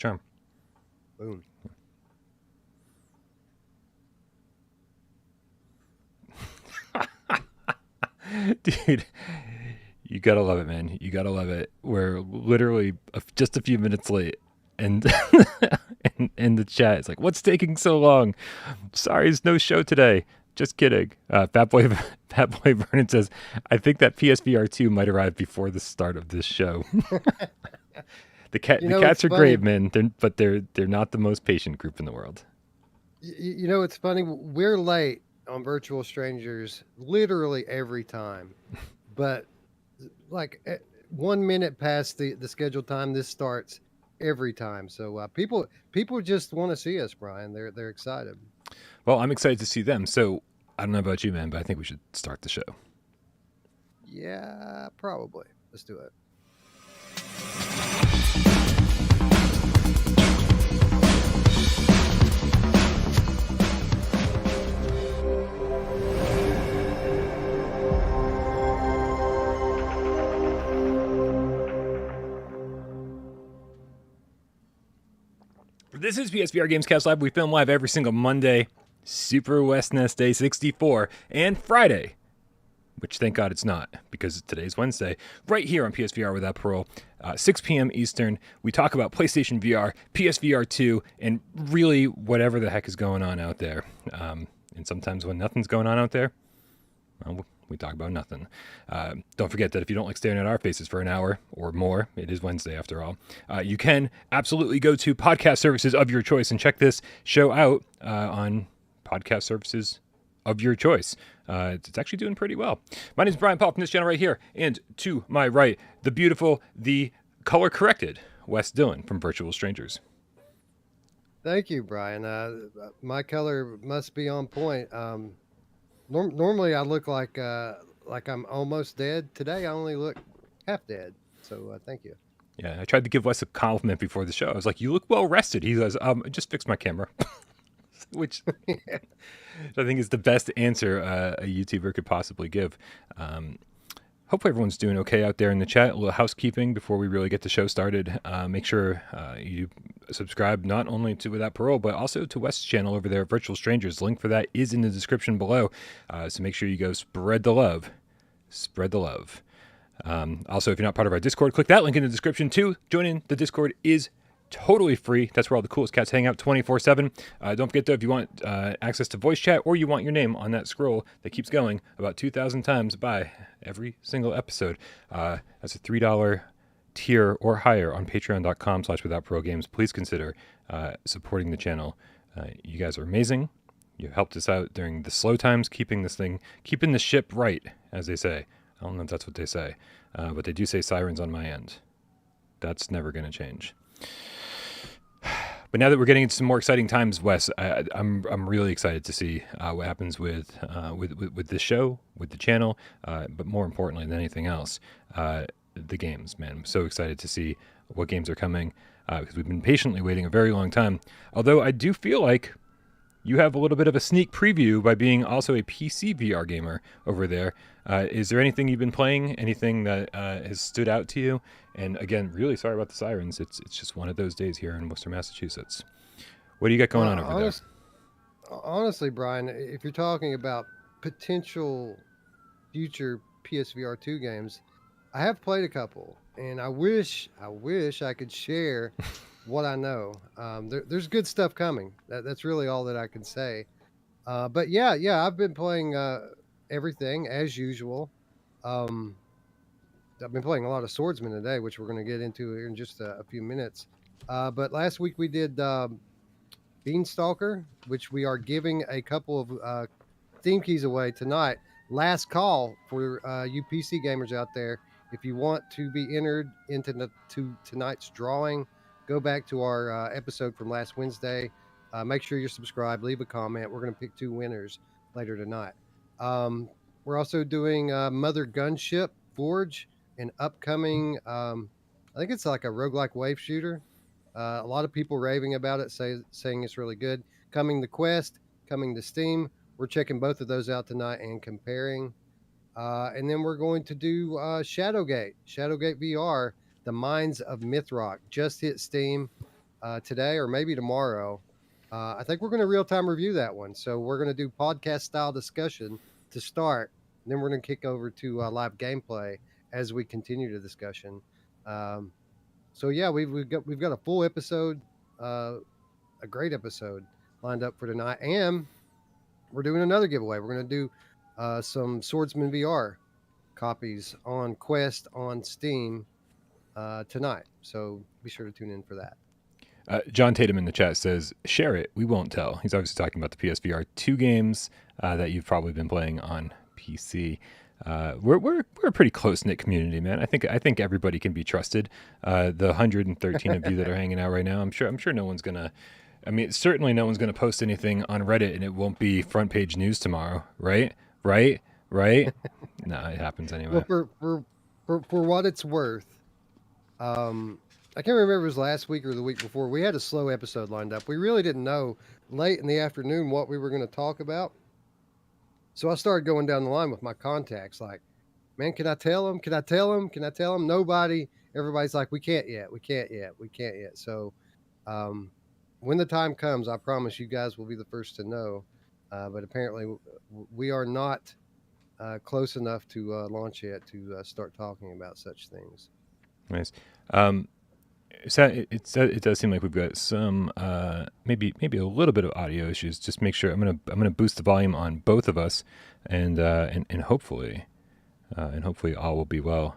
Charm. Boom. Dude, you gotta love it, man. You gotta love it. We're literally just a few minutes late, and in the chat, it's like, "What's taking so long? Sorry, there's no show today." Just kidding. Fat Boy Vernon says, "I think that PSVR 2 might arrive before the start of this show." The cats are funny. great, man. They're not the most patient group in the world. It's funny. We're late on Virtual Strangers literally every time, but like 1 minute past the scheduled time, this starts every time. So people just want to see us, Brian. They're excited. Well, I'm excited to see them. So I don't know about you, man, but I think we should start the show. Yeah, probably. Let's do it. This is PSVR GamesCast Live. We film live every single Monday, Super West Nest Day 64, and Friday, which thank God it's not, because today's Wednesday, right here on PSVR without Parole, 6 p.m. Eastern. We talk about PlayStation VR, PSVR 2, and really whatever the heck is going on out there. And sometimes when nothing's going on out there, well, we talk about nothing. Don't forget that if you don't like staring at our faces for an hour or more, it is Wednesday after all, you can absolutely go to podcast services of your choice and check this show out on podcast services of your choice. It's actually doing pretty well. My name is Brian Paul from this channel right here. And to my right, the beautiful, the color-corrected Wes Dillon from Virtual Strangers. Thank you, Brian. My color must be on point. Normally I look like I'm almost dead. Today I only look half dead. So thank you. Yeah, I tried to give Wes a compliment before the show. I was like, "You look well rested." He goes, "I just fixed my camera," which I think is the best answer a YouTuber could possibly give. Hopefully everyone's doing okay out there in the chat. A little housekeeping before we really get the show started. Make sure you subscribe not only to Without Parole, but also to Wes's channel over there, Virtual Strangers. Link for that is in the description below. So make sure you go spread the love. Spread the love. Also, if you're not part of our Discord, click that link in the description too. Joining the Discord is totally free. That's where all the coolest cats hang out 24/7. Don't forget though, if you want access to voice chat or you want your name on that scroll that keeps going about 2,000 times by every single episode, that's a $3 tier or higher on patreon.com/withoutprogames. Please consider supporting the channel. You guys are amazing. You've helped us out during the slow times, keeping the ship right, as they say. I don't know if that's what they say, but they do say sirens on my end. That's never going to change. But now that we're getting into some more exciting times, Wes, I'm really excited to see what happens with this show, with the channel, but more importantly than anything else, the games, man. I'm so excited to see what games are coming because we've been patiently waiting a very long time. Although I do feel like you have a little bit of a sneak preview by being also a PC VR gamer over there. Is there anything you've been playing? Anything that has stood out to you? And again, really sorry about the sirens. It's just one of those days here in Worcester, Massachusetts. What do you got going on over there? Honestly, Brian, if you're talking about potential future PSVR 2 games, I have played a couple, and I wish I could share what I know. There's good stuff coming. That's really all that I can say. But yeah, I've been playing everything as usual. I've been playing a lot of Swordsman today, which we're going to get into here in just a few minutes. But last week we did Beanstalker, which we are giving a couple of Steam keys away tonight. Last call for you PC gamers out there. If you want to be entered into tonight's drawing, go back to our episode from last Wednesday. Make sure you're subscribed. Leave a comment. We're going to pick 2 winners later tonight. We're also doing Mother Gunship Forge, an upcoming, I think it's like a roguelike wave shooter. A lot of people raving about it, saying it's really good. Coming to Quest, coming to Steam. We're checking both of those out tonight and comparing. And then we're going to do Shadowgate VR, The Mines of Mythrock. Just hit Steam. today or maybe tomorrow. I think we're going to real time review that one. So we're going to do podcast style discussion to start. And then we're going to kick over to live gameplay as we continue the discussion. Um, so yeah, we've got a full episode, a great episode lined up for tonight, and we're doing another giveaway. We're going to do some Swordsman VR copies on Quest on Steam tonight. So be sure to tune in for that. John Tatum in the chat says, "Share it. We won't tell." He's obviously talking about the PSVR 2 games that you've probably been playing on PC. We're a pretty close knit community, man. I think everybody can be trusted. The 113 of you that are hanging out right now, I'm sure no one's gonna. I mean, certainly no one's gonna post anything on Reddit, and it won't be front page news tomorrow, right? Right? No, it happens anyway. Well, for what it's worth, I can't remember if it was last week or the week before. We had a slow episode lined up. We really didn't know late in the afternoon what we were going to talk about. So I started going down the line with my contacts like, man, can I tell them? Can I tell them? Can I tell them? Nobody. Everybody's like, we can't yet. We can't yet. We can't yet. So when the time comes, I promise you guys will be the first to know. But apparently we are not close enough to launch yet to start talking about such things. Nice. It does seem like we've got some maybe a little bit of audio issues. Just make sure I'm gonna boost the volume on both of us, and hopefully all will be well.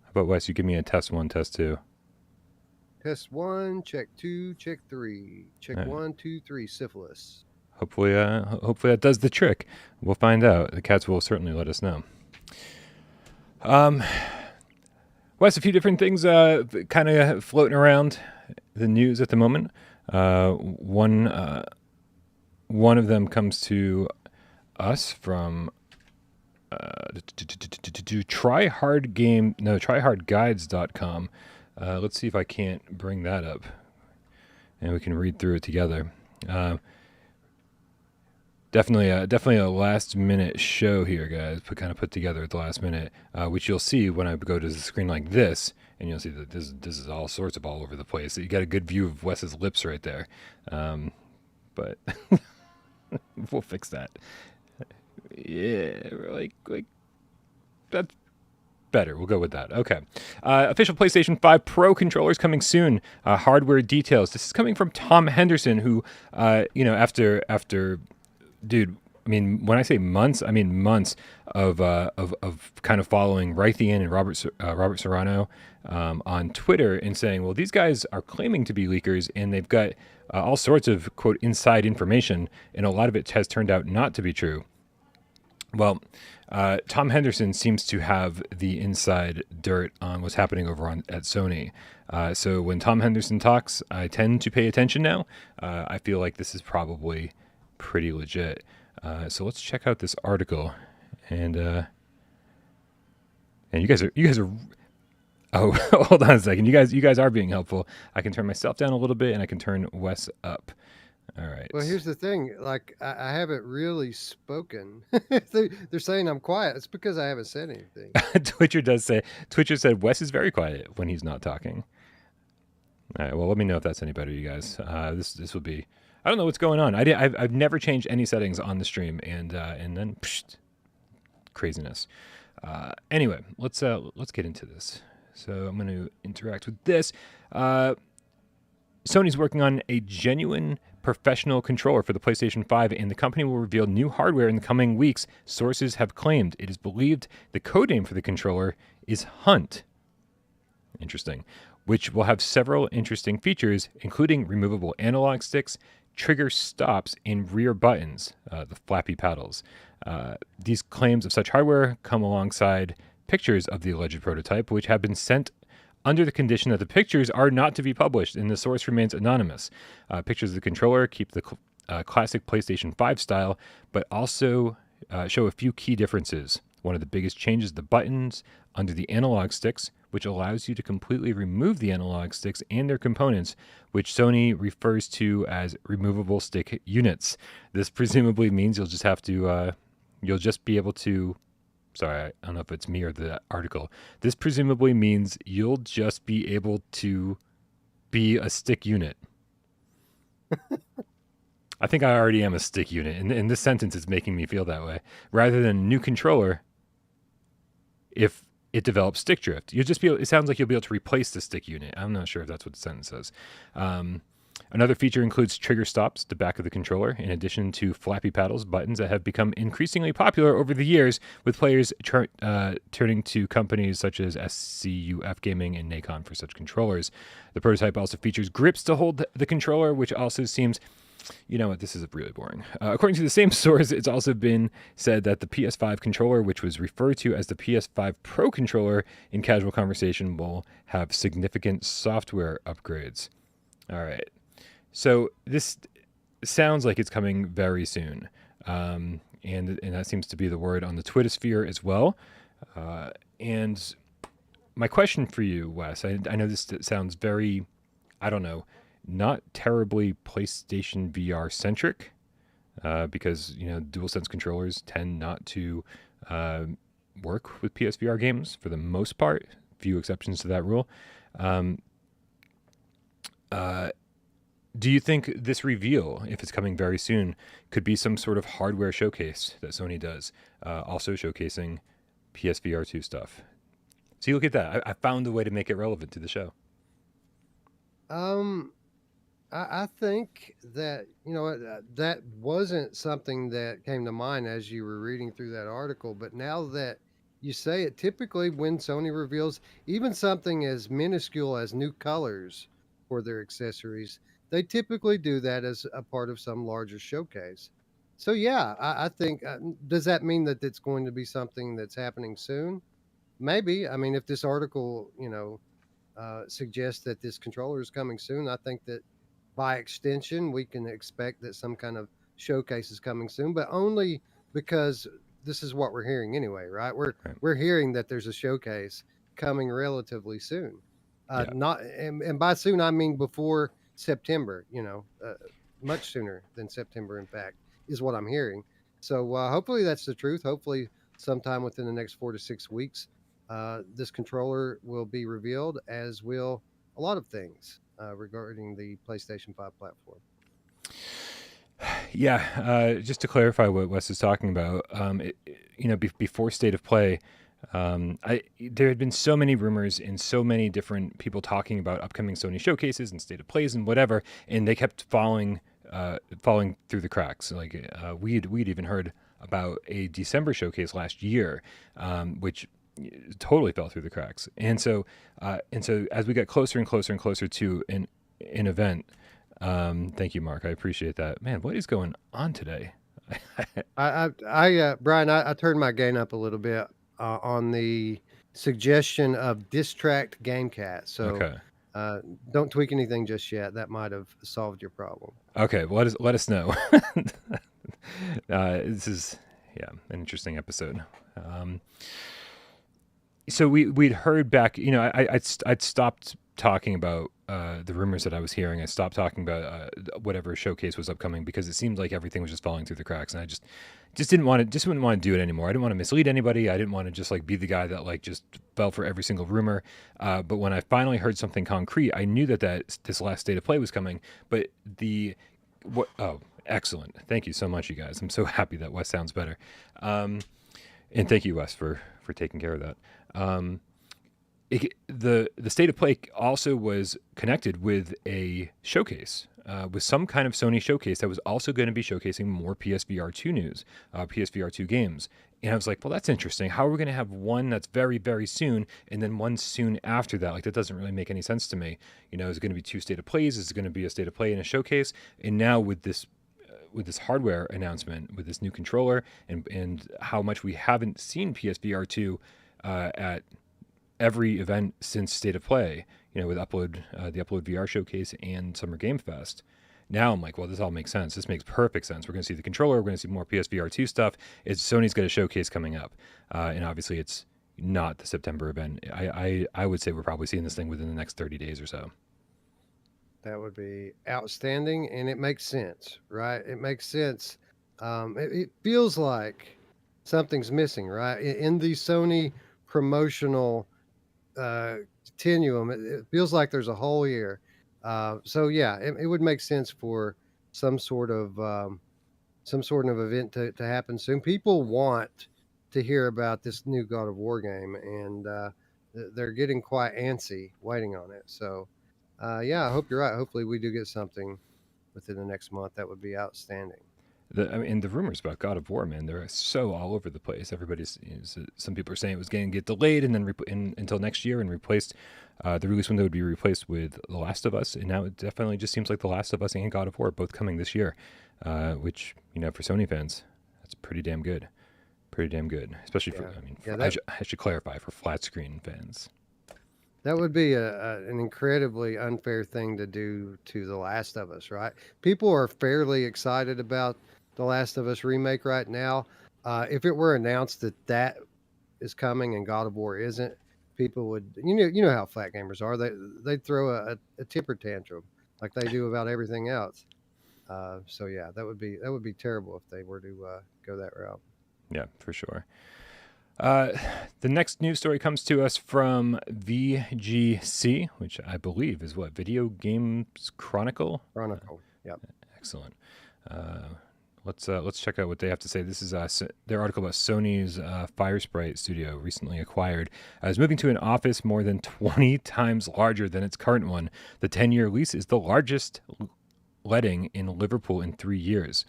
How about Wes? You give me a test 1, test 2. Test 1, check 2, check 3, check 1, 2, 3. Syphilis. Hopefully that does the trick. We'll find out. The cats will certainly let us know. Wes, a few different things kind of floating around the news at the moment. One of them comes to us from tryhardguides.com. Let's see if I can't bring that up, and we can read through it together. Definitely a last minute show here, guys. Kind of put together at the last minute, which you'll see when I go to the screen like this, and you'll see that this is all sorts of all over the place. So you got a good view of Wes's lips right there, but we'll fix that. Yeah, like that's better. We'll go with that. Okay. Official PlayStation 5 Pro controllers coming soon. Hardware details. This is coming from Tom Henderson, who after. Dude, I mean, when I say months, I mean months of kind of following Raytheon and Robert Serrano on Twitter and saying, well, these guys are claiming to be leakers and they've got all sorts of, quote, inside information, and a lot of it has turned out not to be true. Well, Tom Henderson seems to have the inside dirt on what's happening over at Sony. So when Tom Henderson talks, I tend to pay attention now. I feel like this is probably pretty legit. So let's check out this article, and you guys are. Oh, hold on a second. You guys are being helpful. I can turn myself down a little bit, and I can turn Wes up. All right. Well, here's the thing. Like, I haven't really spoken. They're saying I'm quiet. It's because I haven't said anything. Twitcher said Wes is very quiet when he's not talking. All right. Well, let me know if that's any better, you guys. This will be. I don't know what's going on. I've never changed any settings on the stream, and then craziness. Anyway, let's get into this. So I'm going to interact with this. Sony's working on a genuine professional controller for the PlayStation 5, and the company will reveal new hardware in the coming weeks. Sources have claimed it is believed the codename for the controller is Hunt. Interesting. Which will have several interesting features, including removable analog sticks, trigger stops, and rear buttons, the flappy paddles. These claims of such hardware come alongside pictures of the alleged prototype, which have been sent under the condition that the pictures are not to be published and the source remains anonymous. Pictures of the controller keep the classic PlayStation 5 style, but also show a few key differences. One of the biggest changes, the buttons under the analog sticks, which allows you to completely remove the analog sticks and their components, which Sony refers to as removable stick units. This presumably means you'll just be able to, sorry, I don't know if it's me or the article. This presumably means you'll just be able to be a stick unit. I think I already am a stick unit, and this sentence is making me feel that way. Rather than new controller, if it develops stick drift, you'll just be. It sounds like you'll be able to replace the stick unit. I'm not sure if that's what the sentence says. Another feature includes trigger stops at the back of the controller, in addition to flappy paddles, buttons that have become increasingly popular over the years, with players turning to companies such as SCUF Gaming and Nacon for such controllers. The prototype also features grips to hold the controller, which also seems... You know what? This is really boring. According to the same source, it's also been said that the PS5 controller, which was referred to as the PS5 Pro controller in casual conversation, will have significant software upgrades. All right. So this sounds like it's coming very soon. And that seems to be the word on the Twitter sphere as well. And my question for you, Wes, I know this sounds very, I don't know, not terribly PlayStation VR centric, because DualSense controllers tend not to work with PSVR games for the most part. Few exceptions to that rule. Do you think this reveal, if it's coming very soon, could be some sort of hardware showcase that Sony does, also showcasing PSVR 2 stuff? See, look at that. I found a way to make it relevant to the show. I think that, that wasn't something that came to mind as you were reading through that article. But now that you say it, typically when Sony reveals even something as minuscule as new colors for their accessories, they typically do that as a part of some larger showcase. So, yeah, I think, does that mean that it's going to be something that's happening soon? Maybe. I mean, if this article, suggests that this controller is coming soon, I think that by extension, we can expect that some kind of showcase is coming soon, but only because this is what we're hearing anyway, right? We're hearing that there's a showcase coming relatively soon. Yeah. Not and by soon I mean before September. Much sooner than September. In fact, is what I'm hearing. So hopefully that's the truth. Hopefully, sometime within the next 4 to 6 weeks, this controller will be revealed, as will a lot of things regarding the PlayStation 5 platform. Yeah, just to clarify what Wes is talking about, before State of Play, there had been so many rumors and so many different people talking about upcoming Sony showcases and State of Plays and whatever, and they kept falling through the cracks. Like we'd even heard about a December showcase last year, which totally fell through the cracks. And so as we got closer and closer and closer to an event, thank you, Mark. I appreciate that. Man, what is going on today? Brian, I turned my gain up a little bit on the suggestion of Distract GameCast. So okay. Don't tweak anything just yet. That might have solved your problem. Okay, well, let us know. This is an interesting episode. So we'd heard back. I'd stopped talking about the rumors that I was hearing. I stopped talking about whatever showcase was upcoming because it seemed like everything was just falling through the cracks, and I just wouldn't want to do it anymore. I didn't want to mislead anybody. I didn't want to just be the guy that just fell for every single rumor. But when I finally heard something concrete, I knew that this last State of Play was coming. But oh, excellent! Thank you so much, you guys. I'm so happy that Wes sounds better. And thank you, Wes, for taking care of that. The State of Play also was connected with a showcase, with some kind of Sony showcase that was also going to be showcasing more PSVR 2 news, PSVR 2 games. And I was like, well, that's interesting. How are we going to have one that's very, very soon and then one soon after that? That doesn't really make any sense to me. Is it going to be two State of Plays? Is it going to be a State of Play and a showcase? And now with this hardware announcement, with this new controller, and how much we haven't seen PSVR 2 at every event since State of Play, with the Upload VR showcase and Summer Game Fest. Now I'm like, well, this all makes sense. This makes perfect sense. We're going to see the controller. We're going to see more PSVR 2 stuff. Sony's got a showcase coming up. And obviously it's not the September event. I would say we're probably seeing this thing within the next 30 days or so. That would be outstanding, and it makes sense, right? It makes sense. It feels like something's missing, right? In the Sony promotional continuum, it feels like there's a hole here So yeah, it would make sense for some sort of event to happen soon. People want to hear about this new God of War game, and they're getting quite antsy waiting on it. So yeah, I hope you're right. Hopefully, we do get something within the next month. That would be outstanding. I mean, the rumors about God of War, man, they're so all over the place. Some people are saying it was going to get delayed and then until next year and replaced. The release window would be replaced with The Last of Us, and now it definitely just seems like The Last of Us and God of War both coming this year, which for Sony fans, that's pretty damn good. Pretty damn good, especially for I should clarify for flat screen fans. That would be an incredibly unfair thing to do to The Last of Us, right? People are fairly excited about The Last of Us remake right now. If it were announced that is coming and God of War isn't, people would, you know how flat gamers are. They'd throw a temper tantrum like they do about everything else. So yeah, that would be terrible if they were to go that route. Yeah, for sure. The next news story comes to us from VGC, which I believe is what Video Games Chronicle. Yep. Excellent. Let's check out what they have to say. This is their article about Sony's Firesprite studio, recently acquired. Is moving to an office more than 20 times larger than its current one. The 10-year lease is the largest letting in Liverpool in 3 years.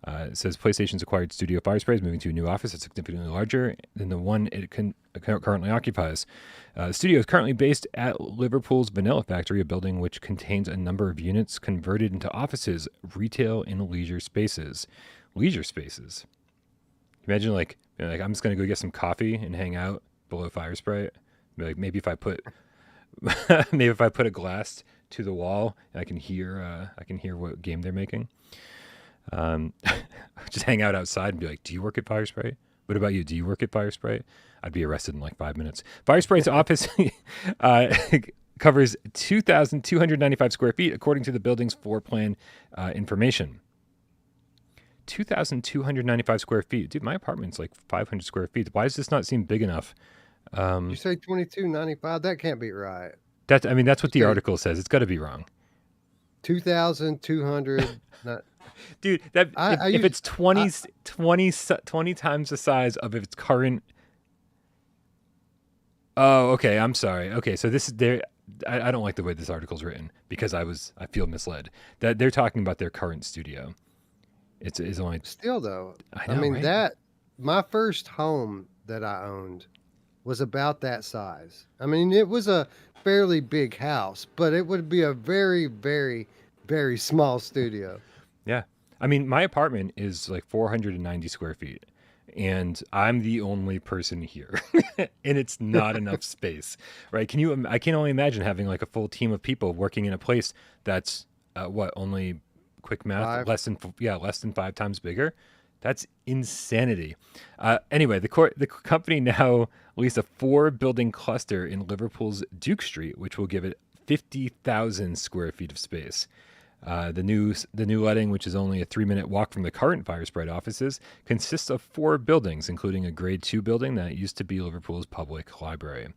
It says PlayStation's acquired studio Firesprite is moving to a new office that's significantly larger than the one it currently occupies. The studio is currently based at Liverpool's Vanilla Factory, a building which contains a number of units converted into offices, retail, and leisure spaces. Leisure spaces. Imagine like I'm just gonna go get some coffee and hang out below Firesprite. Maybe if I put a glass to the wall, I can hear what game they're making. Just hang out outside and be like, do you work at Firesprite? What about you? Do you work at Firesprite? I'd be arrested in like 5 minutes. Firesprite's office covers 2,295 square feet, according to the building's floor plan information. 2,295 square feet. Dude, my apartment's like 500 square feet. Why does this not seem big enough? You say 2,295? That can't be right. That's what the article says. It's got to be wrong. 2,200. Dude, if it's 20 times the size of its current. Oh, okay. I'm sorry. Okay, so this is there. I don't like the way this article's written because I feel misled. That they're talking about their current studio. It's only still though. I mean right? That my first home that I owned was about that size. I mean, it was a fairly big house, but it would be a very, very, very small studio. Yeah. I mean, my apartment is like 490 square feet, and I'm the only person here, and it's not enough space, right? I can only imagine having like a full team of people working in a place that's only quick math, less than 5 times bigger. That's insanity. Anyway, the company now leases a 4-building cluster in Liverpool's Duke Street, which will give it 50,000 square feet of space. The new letting, which is only a 3-minute walk from the current Firesprite offices, consists of 4 buildings, including a Grade 2 building that used to be Liverpool's public library.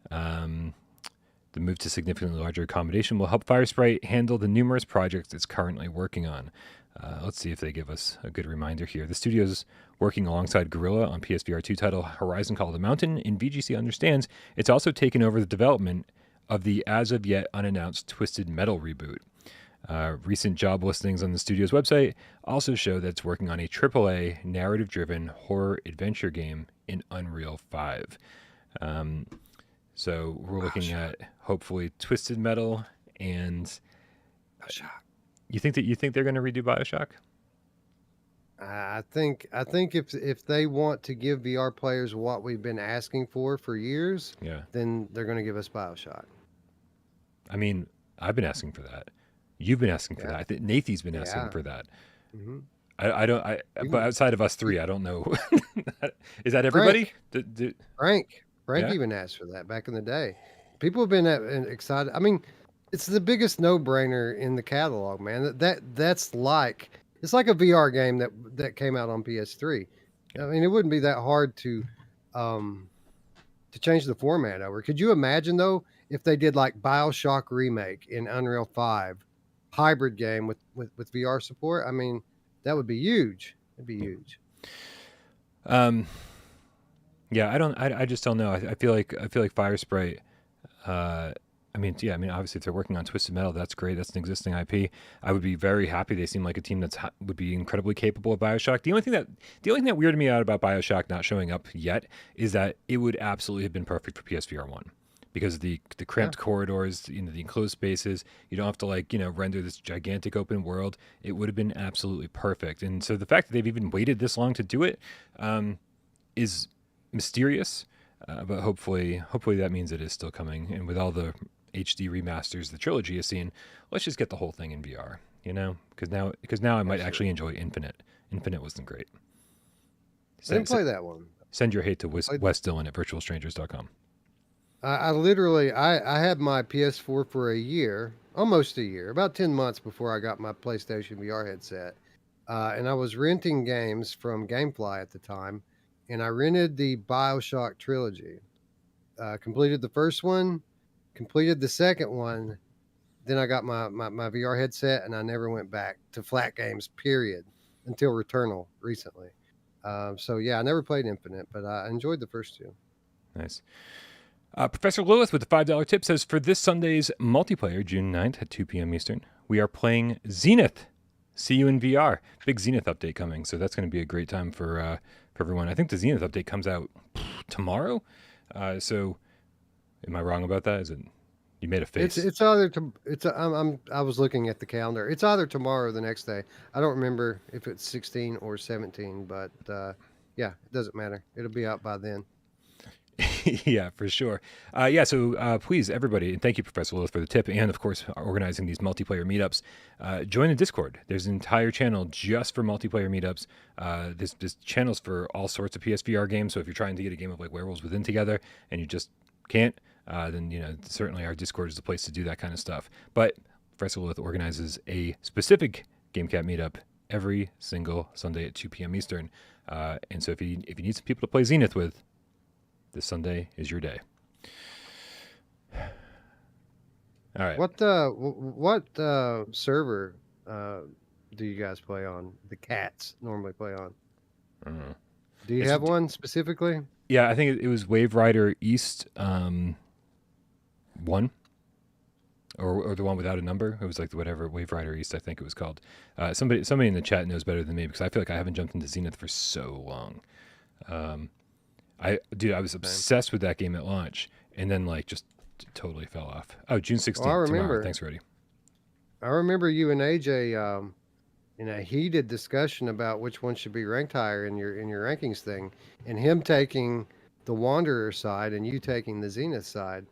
The move to significantly larger accommodation will help Firesprite handle the numerous projects it's currently working on. Let's see if they give us a good reminder here. The studio's working alongside Guerrilla on PSVR 2 title Horizon Call of the Mountain, and VGC understands it's also taken over the development of the as-of-yet unannounced Twisted Metal reboot. Recent job listings on the studio's website also show that it's working on a AAA narrative-driven horror adventure game in Unreal 5. So we're looking at hopefully Twisted Metal and BioShock. You think they're going to redo BioShock? I think if they want to give VR players what we've been asking for years, then they're going to give us BioShock. I mean, I've been asking for that. You've been asking for that. I think Nathy's been asking for that. Mm-hmm. But outside of us three, I don't know. Is that everybody? Frank even asked for that back in the day. People have been excited. I mean, it's the biggest no-brainer in the catalog, man. That's like it's like a VR game that came out on PS3. I mean, it wouldn't be that hard to change the format over. Could you imagine though if they did like BioShock Remake in Unreal 5 hybrid game with VR support, I mean, that would be huge. It'd be huge. Um, yeah, I just don't know. I feel like Firesprite. I mean, yeah, I mean, obviously, if they're working on Twisted Metal, that's great. That's an existing IP. I would be very happy. They seem like a team would be incredibly capable of BioShock. The only thing that weirded me out about BioShock not showing up yet is that it would absolutely have been perfect for PSVR 1 because the cramped corridors, the enclosed spaces, you don't have to render this gigantic open world. It would have been absolutely perfect. And so the fact that they've even waited this long to do it is mysterious. But hopefully that means it is still coming. And with all the HD remasters the trilogy has seen, let's just get the whole thing in VR, because now I might actually enjoy Infinite. Infinite wasn't great. I didn't play that one. Send your hate to Wes Dillon at virtualstrangers.com. I literally I had my PS4 for a year, almost a year, about 10 months before I got my PlayStation VR headset. And I was renting games from GameFly at the time, and I rented the BioShock trilogy. Completed the first one, completed the second one, then I got my VR headset, and I never went back to flat games, period, until Returnal recently. So yeah, I never played Infinite, but I enjoyed the first two. Nice. Professor Lilith with the $5 tip says, for this Sunday's multiplayer, June 9th at 2 p.m. Eastern, we are playing Zenith. See you in VR. Big Zenith update coming, so that's going to be a great time for everyone. I think the Zenith update comes out tomorrow. So, am I wrong about that? Is it? You made a face. It's either I was looking at the calendar. It's either tomorrow or the next day. I don't remember if it's 16 or 17, but yeah, it doesn't matter. It'll be out by then. Yeah, for sure. So please, everybody, and thank you, Professor Lilith, for the tip, and of course, organizing these multiplayer meetups. Join the Discord. There's an entire channel just for multiplayer meetups. There's channels for all sorts of PSVR games. So if you're trying to get a game of like Werewolves Within together and you just can't, then certainly our Discord is the place to do that kind of stuff. But Professor Lilith organizes a specific GameCat meetup every single Sunday at 2 p.m. Eastern. And so if you need some people to play Zenith with, this Sunday is your day. All right. What server do you guys play on? The cats normally play on. Do you have one specifically? Yeah, I think it was Wave Rider East 1, or the one without a number. It was like whatever Wave Rider East, I think it was called. Somebody in the chat knows better than me because I feel like I haven't jumped into Zenith for so long. I was obsessed with that game at launch, and then just totally fell off. Oh, June 16th. I remember. Tomorrow. Thanks, Reddy. I remember you and AJ in a heated discussion about which one should be ranked higher in your rankings thing, and him taking the Wanderer side and you taking the Zenith side,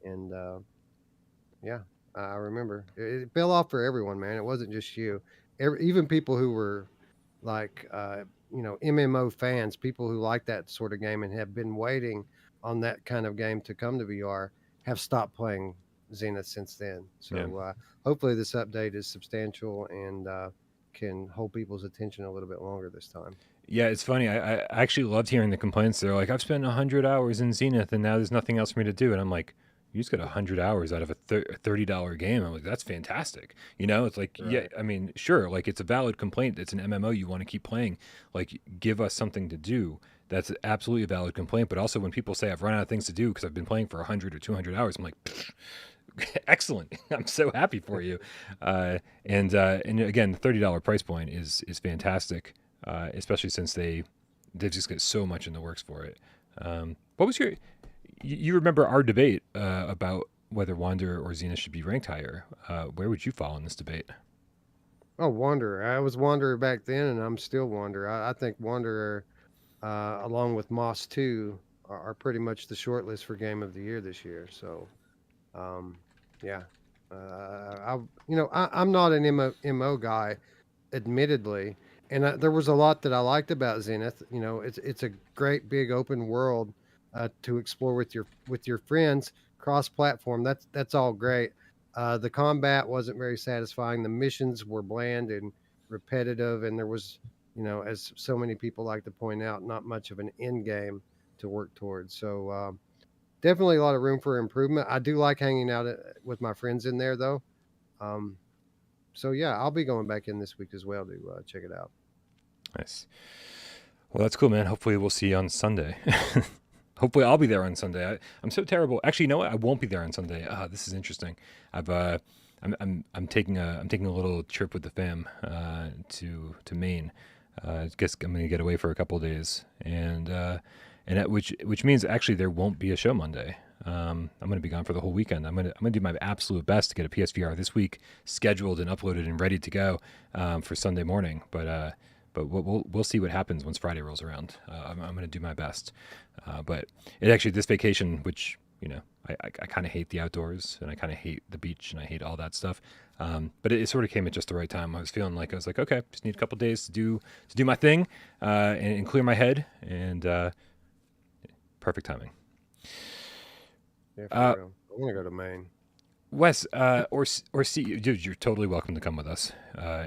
and yeah, I remember it fell off for everyone, man. It wasn't just you. Even people who were like MMO fans, people who like that sort of game and have been waiting on that kind of game to come to VR, have stopped playing Zenith since then. So hopefully this update is substantial and can hold people's attention a little bit longer this time. Yeah, it's funny. I actually loved hearing the complaints. They're like, I've spent 100 hours in Zenith and now there's nothing else for me to do. And I'm like, you just got 100 hours out of a $30 game. I'm like, that's fantastic. It's like, right. Yeah, I mean, sure, like it's a valid complaint. It's an MMO you want to keep playing. Like, give us something to do. That's absolutely a valid complaint. But also when people say I've run out of things to do because I've been playing for 100 or 200 hours, I'm like, excellent. I'm so happy for you. And again, the $30 price point is fantastic, especially since they've just got so much in the works for it. What was you remember our debate about whether Wanderer or Zenith should be ranked higher. Where would you fall in this debate? Oh, Wanderer. I was Wanderer back then, and I'm still Wanderer. I think Wanderer, along with Moss 2, are pretty much the shortlist for Game of the Year this year. So, yeah. I'm not an MO guy, admittedly, and there was a lot that I liked about Zenith. It's a great big open world to explore with your friends, cross-platform. That's all great. The combat wasn't very satisfying. The missions were bland and repetitive, and there was, as so many people like to point out, not much of an end game to work towards. So, definitely a lot of room for improvement. I do like hanging out with my friends in there though. Um, so yeah, I'll be going back in this week as well to check it out. Nice. Well, that's cool, man. Hopefully, we'll see you on Sunday. Hopefully, I'll be there on Sunday. I'm so terrible. Actually, you know what? I won't be there on Sunday. This is interesting. I've I'm taking a little trip with the fam to Maine. I guess I'm gonna get away for a couple of days, which means actually there won't be a show Monday. I'm gonna be gone for the whole weekend. I'm gonna do my absolute best to get a PSVR this week scheduled and uploaded and ready to go for Sunday morning. But we'll see what happens once Friday rolls around. I'm going to do my best. But it actually, this vacation, which, I kind of hate the outdoors and I kind of hate the beach and I hate all that stuff. But it sort of came at just the right time. I was like, okay, just need a couple days to do my thing and clear my head, and perfect timing. Yeah, for real. I want to go to Maine. Wes, or see, dude, you're totally welcome to come with us.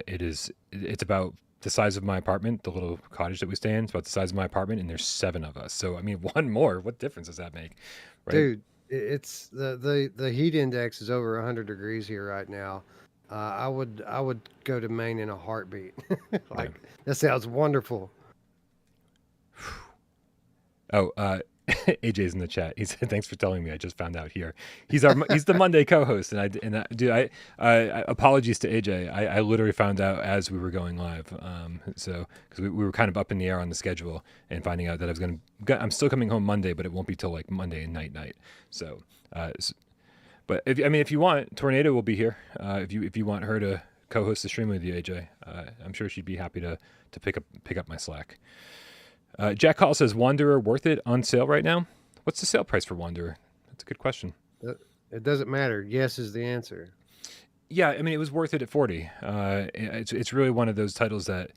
It's about the size of my apartment, the little cottage that we stay in. It's about the size of my apartment, and there's 7 of us. So I mean, one more. What difference does that make, right? Dude, it's the heat index is over 100 degrees here right now. I would go to Maine in a heartbeat. Like that sounds wonderful. Oh, AJ's in the chat. He said, "Thanks for telling me. I just found out here. He's the Monday co-host." I apologies to AJ. I literally found out as we were going live. So because we were kind of up in the air on the schedule and finding out that I'm still coming home Monday, but it won't be till like Monday and night. So, but if you want, Tornado will be here. If you want her to co-host the stream with you, AJ, I'm sure she'd be happy to pick up my slack. Jack Hall says, Wanderer worth it on sale right now? What's the sale price for Wanderer? That's a good question. It doesn't matter. Yes is the answer. Yeah, I mean, it was worth it at 40. It's really one of those titles that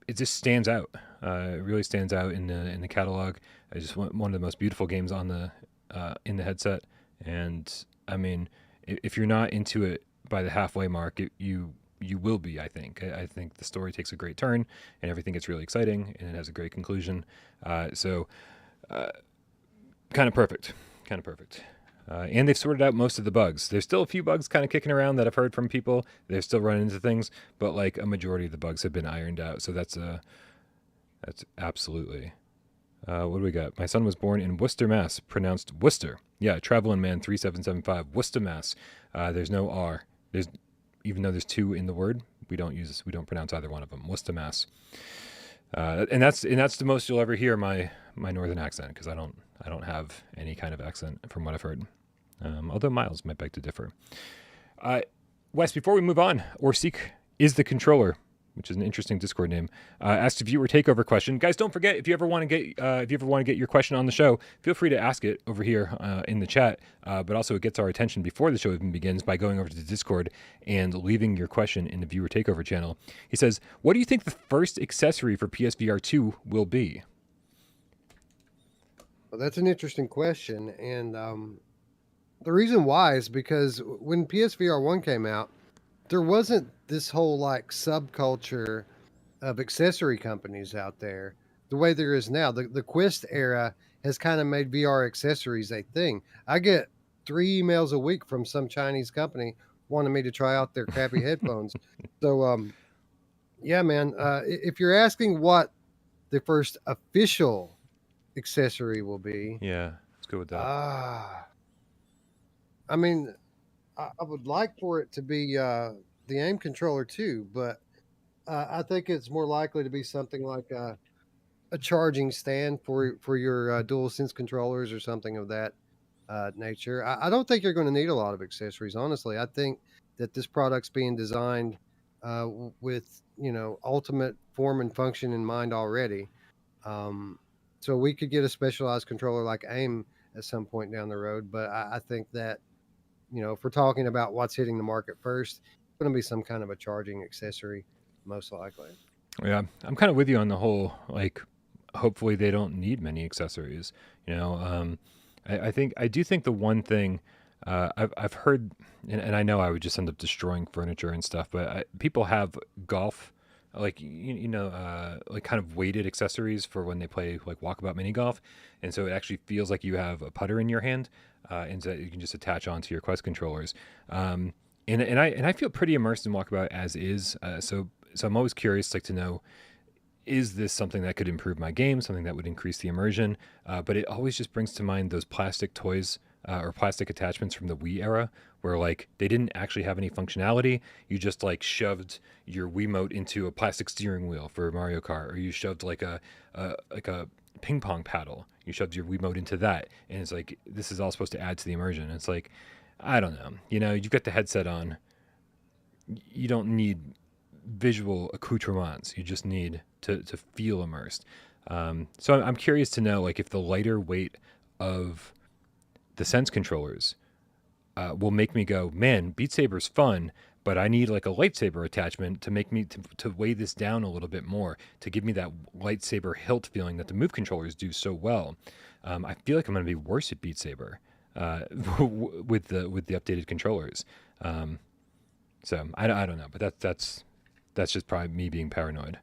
it just stands out. It really stands out in the catalog. It's just one of the most beautiful games on in the headset. And I mean, if you're not into it by the halfway mark, you will be, I think. I think the story takes a great turn and everything gets really exciting and it has a great conclusion. So kind of perfect. And they've sorted out most of the bugs. There's still a few bugs kind of kicking around that I've heard from people. They're still running into things, but like a majority of the bugs have been ironed out. So that's absolutely. What do we got? My son was born in Worcester, Mass. Pronounced Worcester. Yeah, Traveling Man 3775, Worcester, Mass. There's no R. Even though there's 2 in the word, we don't pronounce either one of them. Worcester, Mass. And that's the most you'll ever hear my northern accent, because I don't have any kind of accent from what I've heard. Although Miles might beg to differ. Wes, before we move on, Orseek is the controller, which is an interesting Discord name, asked a viewer takeover question. Guys, don't forget, if you ever want to get your question on the show, feel free to ask it over here in the chat. But also, it gets our attention before the show even begins by going over to the Discord and leaving your question in the viewer takeover channel. He says, "What do you think the first accessory for PSVR 2 will be?" Well, that's an interesting question, and the reason why is because when PSVR 1 came out, there wasn't this whole like subculture of accessory companies out there the way there is now. The Quest era has kind of made VR accessories a thing. I get 3 emails a week from some Chinese company wanting me to try out their crappy headphones. So yeah, man, if you're asking what the first official accessory will be, Yeah, let's go with that. I mean, I would like for it to be the aim controller too, but I think it's more likely to be something like a charging stand for your DualSense controllers or something of that nature. I don't think you're going to need a lot of accessories, honestly. I think that this product's being designed with ultimate form and function in mind already. So we could get a specialized controller like AIM at some point down the road, but I think that if we're talking about what's hitting the market first, it's going to be some kind of a charging accessory, most likely. Yeah, I'm kind of with you on the whole, like, hopefully they don't need many accessories. I do think the one thing I've heard, and I know I would just end up destroying furniture and stuff, but people have golf like like kind of weighted accessories for when they play like walkabout mini golf, and so it actually feels like you have a putter in your hand, and so you can just attach onto your Quest controllers. And I feel pretty immersed in walkabout as is. So I'm always curious, like, to know, is this something that could improve my game, something that would increase the immersion? But it always just brings to mind those plastic toys or plastic attachments from the Wii era, where like they didn't actually have any functionality. You just like shoved your Wiimote into a plastic steering wheel for Mario Kart, or you shoved like a ping pong paddle. You shoved your Wiimote into that, and it's like this is all supposed to add to the immersion. It's like, I don't know. You've got the headset on. You don't need visual accoutrements. You just need to feel immersed. So I'm curious to know, like, if the lighter weight of the Sense controllers will make me go, man, Beat Saber's fun, but I need like a lightsaber attachment to make me to weigh this down a little bit more, to give me that lightsaber hilt feeling that the Move controllers do so well. I feel like I'm going to be worse at Beat Saber with the updated controllers. So I don't know, but that's just probably me being paranoid.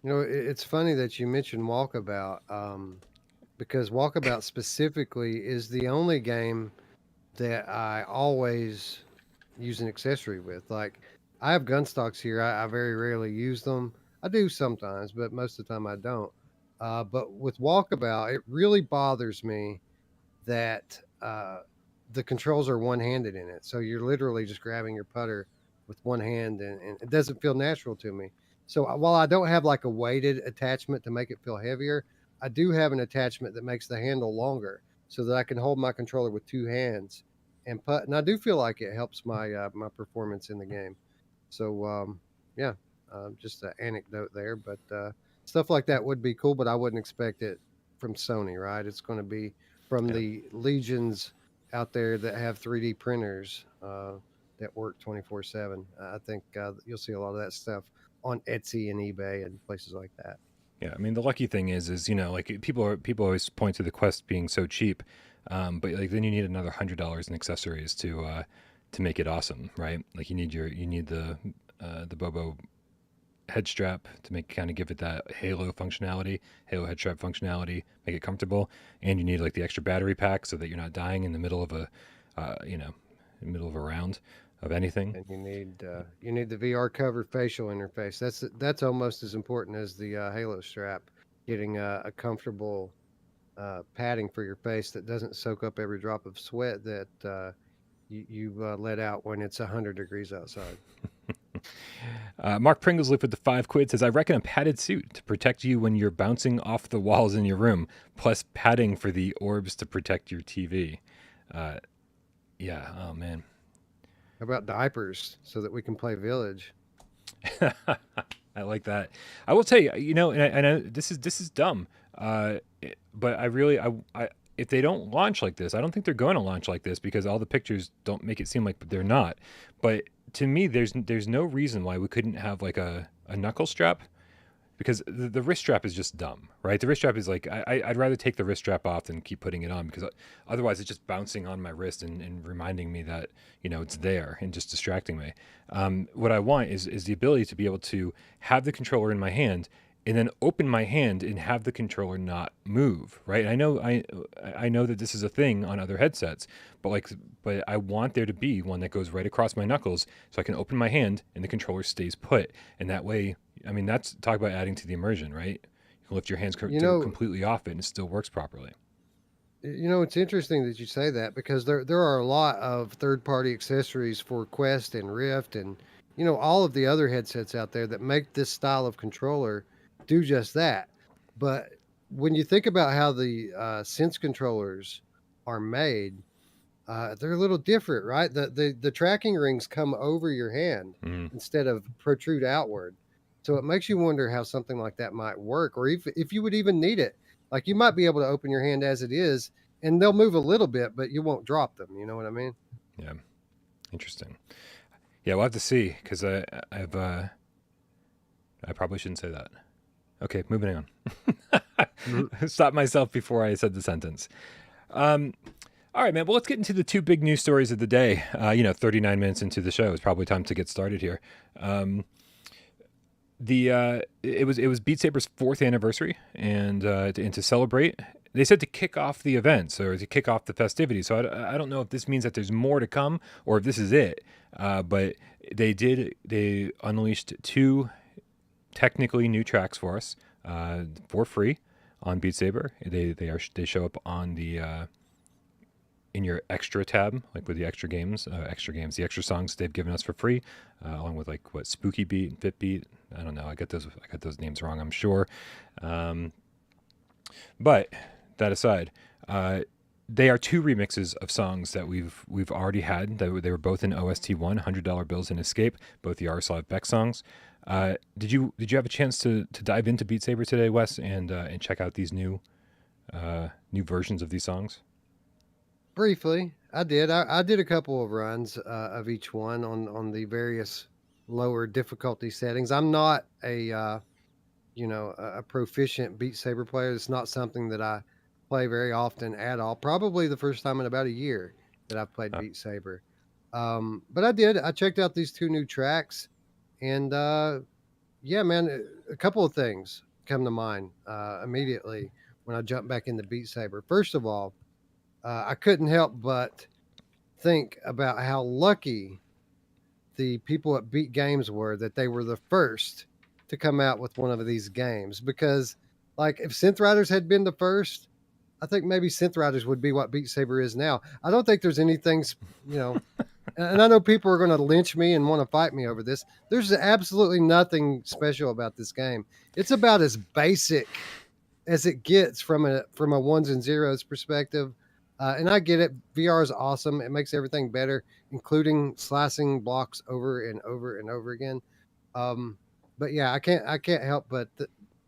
It's funny that you mentioned Walkabout, because Walkabout specifically is the only game that I always use an accessory with. Like, I have gun stocks here. I very rarely use them. I do sometimes, but most of the time I don't. But with Walkabout, it really bothers me that the controls are one-handed in it. So you're literally just grabbing your putter with one hand, and it doesn't feel natural to me. So while I don't have like a weighted attachment to make it feel heavier, I do have an attachment that makes the handle longer so that I can hold my controller with two hands and putt. And I do feel like it helps my my performance in the game. So yeah, just an anecdote there. But stuff like that would be cool, but I wouldn't expect it from Sony, right? It's going to be from the legions out there that have 3D printers that work 24/7. I think you'll see a lot of that stuff on Etsy and eBay and places like that. Yeah, I mean, the lucky thing is like people always point to the Quest being so cheap, but like then you need another $100 in accessories to make it awesome, right? Like you need the Bobo head strap to kind of give it that Halo head strap functionality, make it comfortable, and you need like the extra battery pack so that you're not dying in the middle of a round of anything. And you need the VR cover facial interface. That's almost as important as the Halo strap. Getting a comfortable padding for your face that doesn't soak up every drop of sweat that you let out when it's 100 degrees outside. Mark Pringlesleaf with the £5 says, I reckon a padded suit to protect you when you're bouncing off the walls in your room, plus padding for the orbs to protect your TV. Yeah, oh man. How about diapers so that we can play Village? I like that. I will tell you, and I this is dumb, but I if they don't launch like this, I don't think they're going to launch like this because all the pictures don't make it seem like they're not. But to me, there's no reason why we couldn't have like a knuckle strap, because the wrist strap is just dumb, right? The wrist strap is like, I'd rather take the wrist strap off than keep putting it on, because otherwise it's just bouncing on my wrist and reminding me that, it's there and just distracting me. What I want is the ability to be able to have the controller in my hand and then open my hand and have the controller not move, right? I know that this is a thing on other headsets, but I want there to be one that goes right across my knuckles so I can open my hand and the controller stays put. And that way, I mean, that's talk about adding to the immersion, right? You can lift your hands completely off it and it still works properly. It's interesting that you say that, because there are a lot of third-party accessories for Quest and Rift and, all of the other headsets out there that make this style of controller do just that. But when you think about how the Sense controllers are made, they're a little different, right? The tracking rings come over your hand instead of protrude outward. So it makes you wonder how something like that might work, or if you would even need it. Like, you might be able to open your hand as it is, and they'll move a little bit, but you won't drop them. You know what I mean? Yeah. Interesting. Yeah, we'll have to see, because I probably shouldn't say that. Okay, moving on. Stop myself before I said the sentence. All right, man. Well, let's get into the two big news stories of the day. 39 minutes into the show. It's probably time to get started here. it was Beat Saber's 4th anniversary, and to celebrate, they said to kick off the events or to kick off the festivities. So I don't know if this means that there's more to come or if this is it. But they unleashed 2 technically new tracks for us for free on Beat Saber. They show up on the in your extra tab, like with the extra games, the extra songs they've given us for free, along with like what Spooky Beat and Fit Beat. I don't know. I got those names wrong, I'm sure. But that aside, they are 2 remixes of songs that we've already had. They were both in OST 1, $100 Bills and Escape, both the Yaroslav Beck songs. Did you have a chance to dive into Beat Saber today, Wes, and check out these new versions of these songs? Briefly, I did. I did a couple of runs of each one on the various lower difficulty settings. I'm not a proficient Beat Saber player. It's not something that I play very often at all. Probably the first time in about a year that I've played Beat Saber. But I did. I checked out these 2 new tracks, and yeah, man, a couple of things come to mind immediately when I jump back into Beat Saber. First of all, I couldn't help but think about how lucky the people at Beat Games were that they were the first to come out with one of these games. Because, like, if Synth Riders had been the first, I think maybe Synth Riders would be what Beat Saber is now. I don't think there's anything, and I know people are going to lynch me and want to fight me over this. There's absolutely nothing special about this game. It's about as basic as it gets from a ones and zeros perspective. And I get it. VR is awesome. It makes everything better, including slicing blocks over and over and over again. But yeah, I can't help but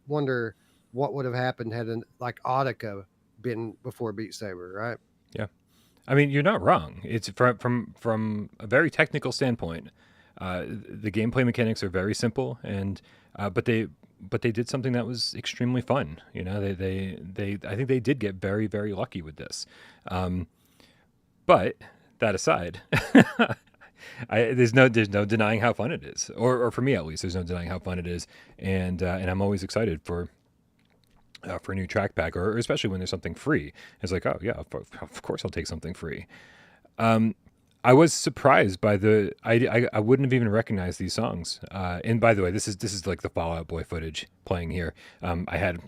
wonder what would have happened had like Audica been before Beat Saber, right? Yeah, I mean, you're not wrong. It's from a very technical standpoint. The gameplay mechanics are very simple, and but they did something that was extremely fun. They I think they did get very, very lucky with this. But that aside, there's no denying how fun it is, or for me at least, there's no denying how fun it is, and I'm always excited for a new track pack, or especially when there's something free. It's like, oh yeah, of course I'll take something free. I was surprised by I wouldn't have even recognized these songs. And by the way, this is like the Fall Out Boy footage playing here. I had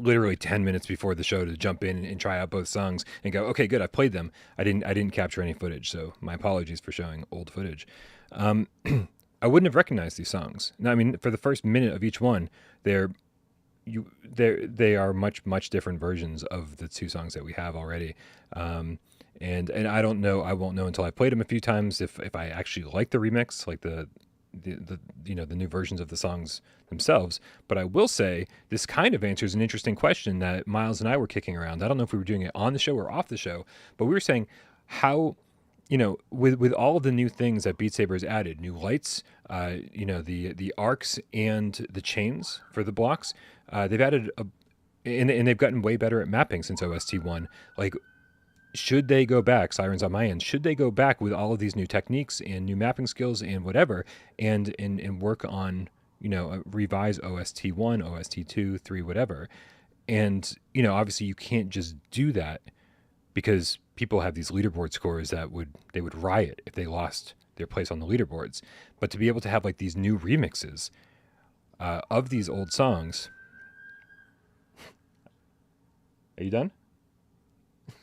literally 10 minutes before the show to jump in and try out both songs and go, okay, good, I've played them. I didn't capture any footage, so my apologies for showing old footage. I wouldn't have recognized these songs. Now, I mean, for the first minute of each one, they are much different versions of the 2 songs that we have already. And I don't know. I won't know until I played them a few times if I actually like the remix, like the new versions of the songs themselves. But I will say this kind of answers an interesting question that Miles and I were kicking around. I don't know if we were doing it on the show or off the show, but we were saying how, with all of the new things that Beat Saber has added, new lights, the arcs and the chains for the blocks, they've added and they've gotten way better at mapping since OST 1. Like, should they go back, Sirens on my end, should they go back with all of these new techniques and new mapping skills and whatever, and work on, revise OST 1, OST 2, 3, whatever. And, obviously you can't just do that because people have these leaderboard scores that they would riot if they lost their place on the leaderboards. But to be able to have like these new remixes of these old songs. Are you done?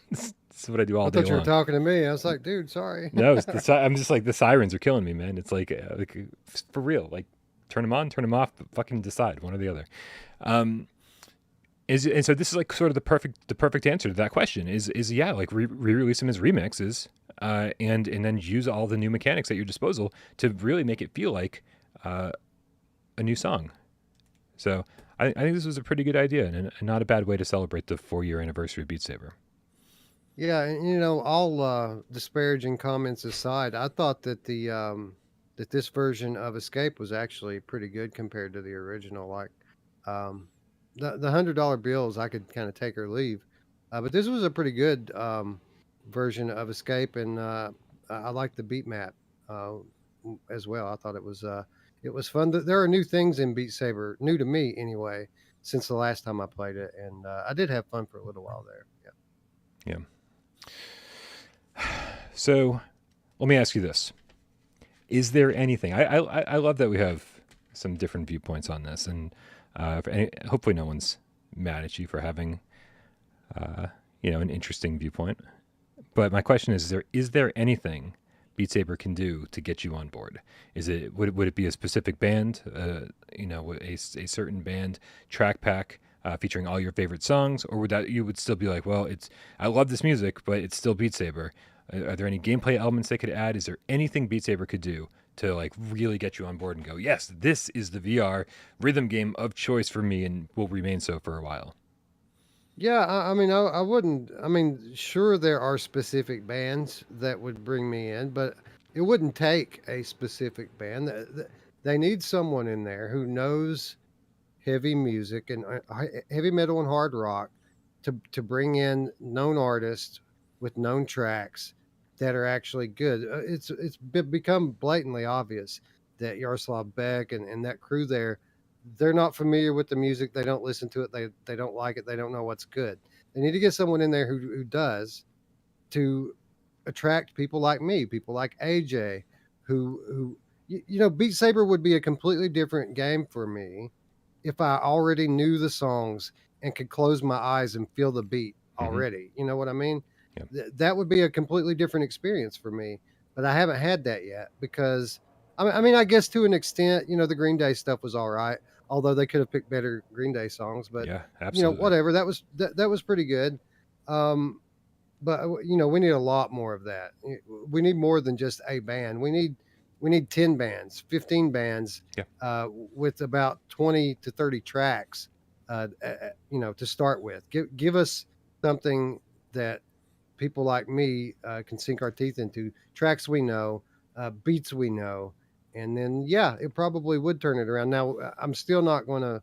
This is what I do all day long. I thought you were talking to me. I was like, dude, sorry. No, I'm just like, the sirens are killing me, man. It's like for real. Like, turn them on, turn them off, but fucking decide one or the other. And so this is like sort of the perfect answer to that question is yeah, like re-release them as remixes, and then use all the new mechanics at your disposal to really make it feel like a new song. So I think this was a pretty good idea and not a bad way to celebrate the 4-year anniversary of Beat Saber. Yeah, and all disparaging comments aside, I thought that that this version of Escape was actually pretty good compared to the original. Like, the $100 bills, I could kind of take or leave, but this was a pretty good version of Escape, and I like the beat map. as well. I thought it was fun. There are new things in Beat Saber, new to me anyway, since the last time I played it, and I did have fun for a little while there. Yeah. Yeah. So let me ask you this. Is there anything, I love that we have some different viewpoints on this, and hopefully no one's mad at you for having, an interesting viewpoint. But my question is there anything Beat Saber can do to get you on board? Would it be a specific band, a certain band track pack featuring all your favorite songs, or would you would still be like, well, I love this music, but it's still Beat Saber? Are there any gameplay elements they could add? Is there anything Beat Saber could do to like really get you on board and go, yes, this is the VR rhythm game of choice for me, and will remain so for a while? Yeah, I mean, I wouldn't. I mean, sure, there are specific bands that would bring me in, but it wouldn't take a specific band. They need someone in there who knows heavy music and heavy metal and hard rock to bring in known artists with known tracks that are actually good. Become blatantly obvious that Yaroslav Beck and that crew there, they're not familiar with the music. They don't listen to it. They don't like it. They don't know what's good. They need to get someone in there who does, to attract people like me, people like AJ, who Beat Saber would be a completely different game for me if I already knew the songs and could close my eyes and feel the beat already. You know what I mean? Yeah. That would be a completely different experience for me. But I haven't had that yet because, I mean, I guess to an extent, the Green Day stuff was all right, although they could have picked better Green Day songs. But Yeah, absolutely. whatever. That was pretty good. But we need a lot more of that. We need more than just a band. We need 10 bands, 15 bands, Yeah. with about 20 to 30 tracks, to start with. Give us something that people like me can sink our teeth into. Tracks we know, beats we know, and then it probably would turn it around. Now I'm still not going to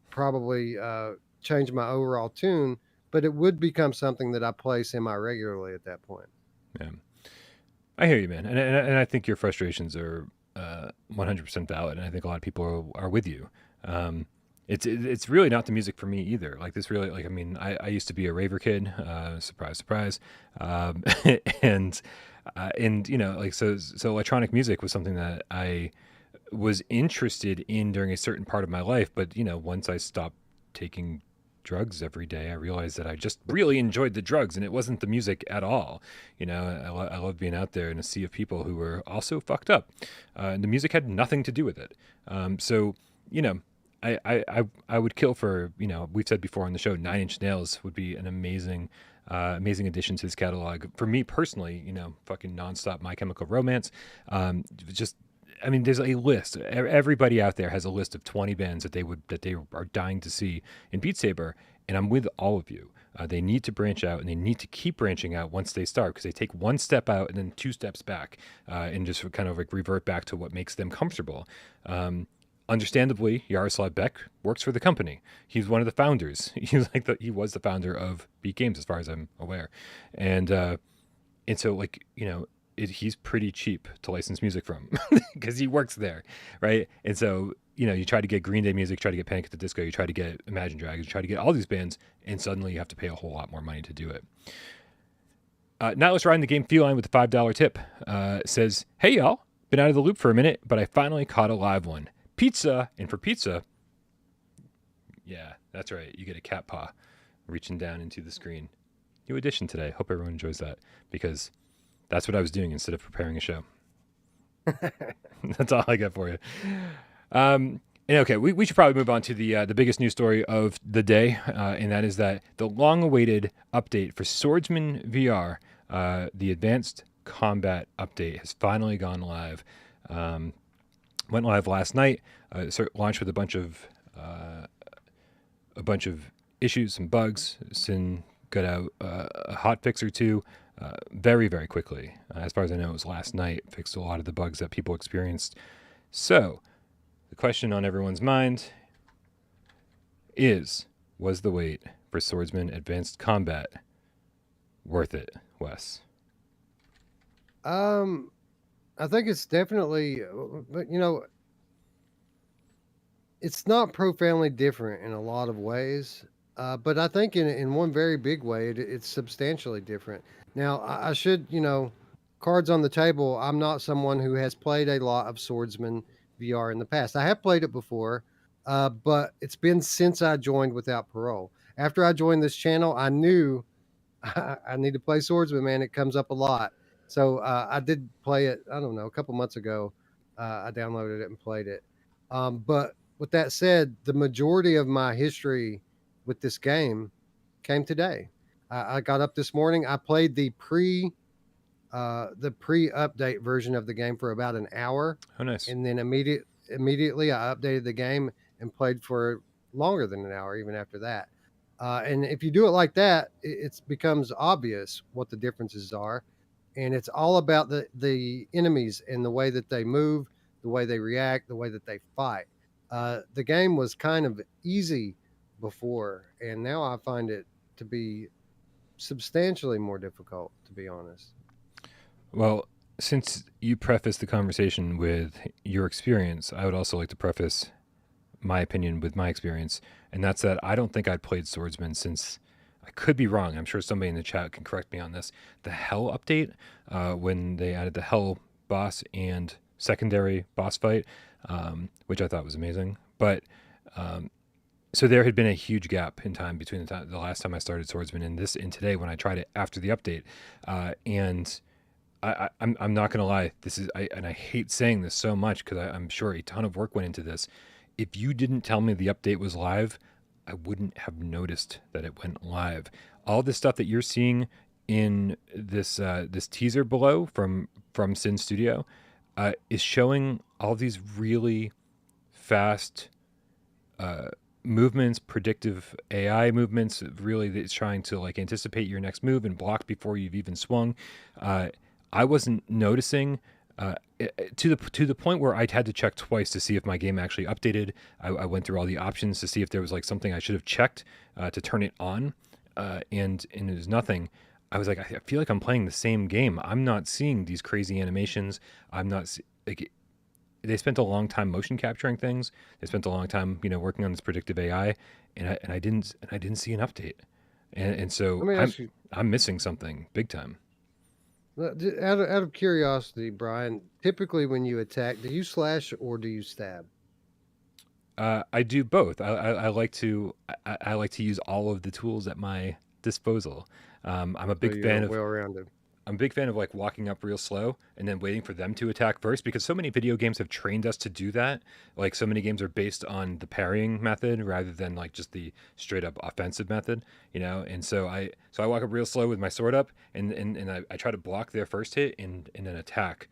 probably change my overall tune, but it would become something that I play semi regularly at that point. Yeah. I hear you, man, and I think your frustrations are 100% valid, and I think a lot of people are with you. It's really not the music for me either. Like this really, like, I mean, I used to be a raver kid, surprise, surprise, and like so electronic music was something that I was interested in during a certain part of my life, but once I stopped taking drugs every day, I realized that I just really enjoyed the drugs, and it wasn't the music at all. I love being out there in a sea of people who were also fucked up, and the music had nothing to do with it. So I would kill for, we've said before on the show, Nine Inch Nails would be an amazing addition to his catalog. For me personally, fucking nonstop My Chemical Romance, just. I mean, there's a list. Everybody out there has a list of 20 bands that they are dying to see in Beat Saber, and I'm with all of you. They need to branch out, and they need to keep branching out once they start, because they take one step out and then two steps back, and just kind of like revert back to what makes them comfortable. Understandably, Yaroslav Beck works for the company. He's one of the founders. He was the founder of Beat Games, as far as I'm aware, and so he's pretty cheap to license music from because he works there, right? And so you try to get Green Day music, try to get Panic at the Disco, you try to get Imagine Dragons, you try to get all these bands, and suddenly you have to pay a whole lot more money to do it. Now let's ride in the game Feline with the $5 tip. Says, hey y'all, been out of the loop for a minute, but I finally caught a live one. Pizza, and for pizza, yeah, that's right, you get a cat paw reaching down into the screen. New edition today. Hope everyone enjoys that, because that's what I was doing instead of preparing a show. That's all I got for you. And okay, we should probably move on to the biggest news story of the day, and that is that the long-awaited update for Swordsman VR, the Advanced Combat update, has finally gone live. Went live last night. Launched with a bunch of issues and bugs. Sin got out a hot fix or two. Very, very quickly. As far as I know, it was last night. Fixed a lot of the bugs that people experienced. So, the question on everyone's mind was the wait for Swordsman Advanced Combat worth it, Wes? I I think it's definitely, but it's not profoundly different in a lot of ways. But I think in one very big way, it's substantially different. Now, I should, cards on the table. I'm not someone who has played a lot of Swordsman VR in the past. I have played it before, but it's been since I joined Without Parole. After I joined this channel, I knew I need to play Swordsman, man. It comes up a lot. So I did play it, I don't know, a couple months ago. I downloaded it and played it. But with that said, the majority of my history with this game came today. I got up this morning. I played the pre-update version of the game for about an hour, Oh, nice. and then immediately I updated the game and played for longer than an hour even after that. And if you do it like that, it becomes obvious what the differences are, and it's all about the enemies and the way that they move, the way they react, the way that they fight. The game was kind of easy before, and now I find it to be substantially more difficult, to be honest. Well, since you prefaced the conversation with your experience, I would also like to preface my opinion with my experience, and that's that I don't think I'd played Swordsman since, I could be wrong. I'm sure somebody in the chat can correct me on this. The Hell update, when they added the Hell boss and secondary boss fight, which I thought was amazing. But so there had been a huge gap in time between the last time I started Swordsman and today when I tried it after the update, and I'm not gonna lie. And I hate saying this so much because I'm sure a ton of work went into this. If you didn't tell me the update was live, I wouldn't have noticed that it went live. All the stuff that you're seeing in this teaser below from Sin Studio is showing all these really fast movements, predictive AI movements. Really, it's trying to like anticipate your next move and block before you've even swung. I wasn't noticing to the point where I'd had to check twice to see if my game actually updated. I went through all the options to see if there was like something I should have checked to turn it on, and it was nothing. I was like, I feel like I'm playing the same game. I'm not seeing these crazy animations. I'm not like. They spent a long time motion capturing things. They spent a long time, working on this predictive AI, and I didn't see an update, and Let so me ask you, I'm missing something big time. out of curiosity, Brian, typically when you attack, do you slash or do you stab? I do both. I like to I like to use all of the tools at my disposal. I'm a So big you're fan of well-rounded. I'm a big fan of like walking up real slow and then waiting for them to attack first because so many video games have trained us to do that. Like so many games are based on the parrying method rather than like just the straight up offensive method, And so I walk up real slow with my sword up and I try to block their first hit and then attack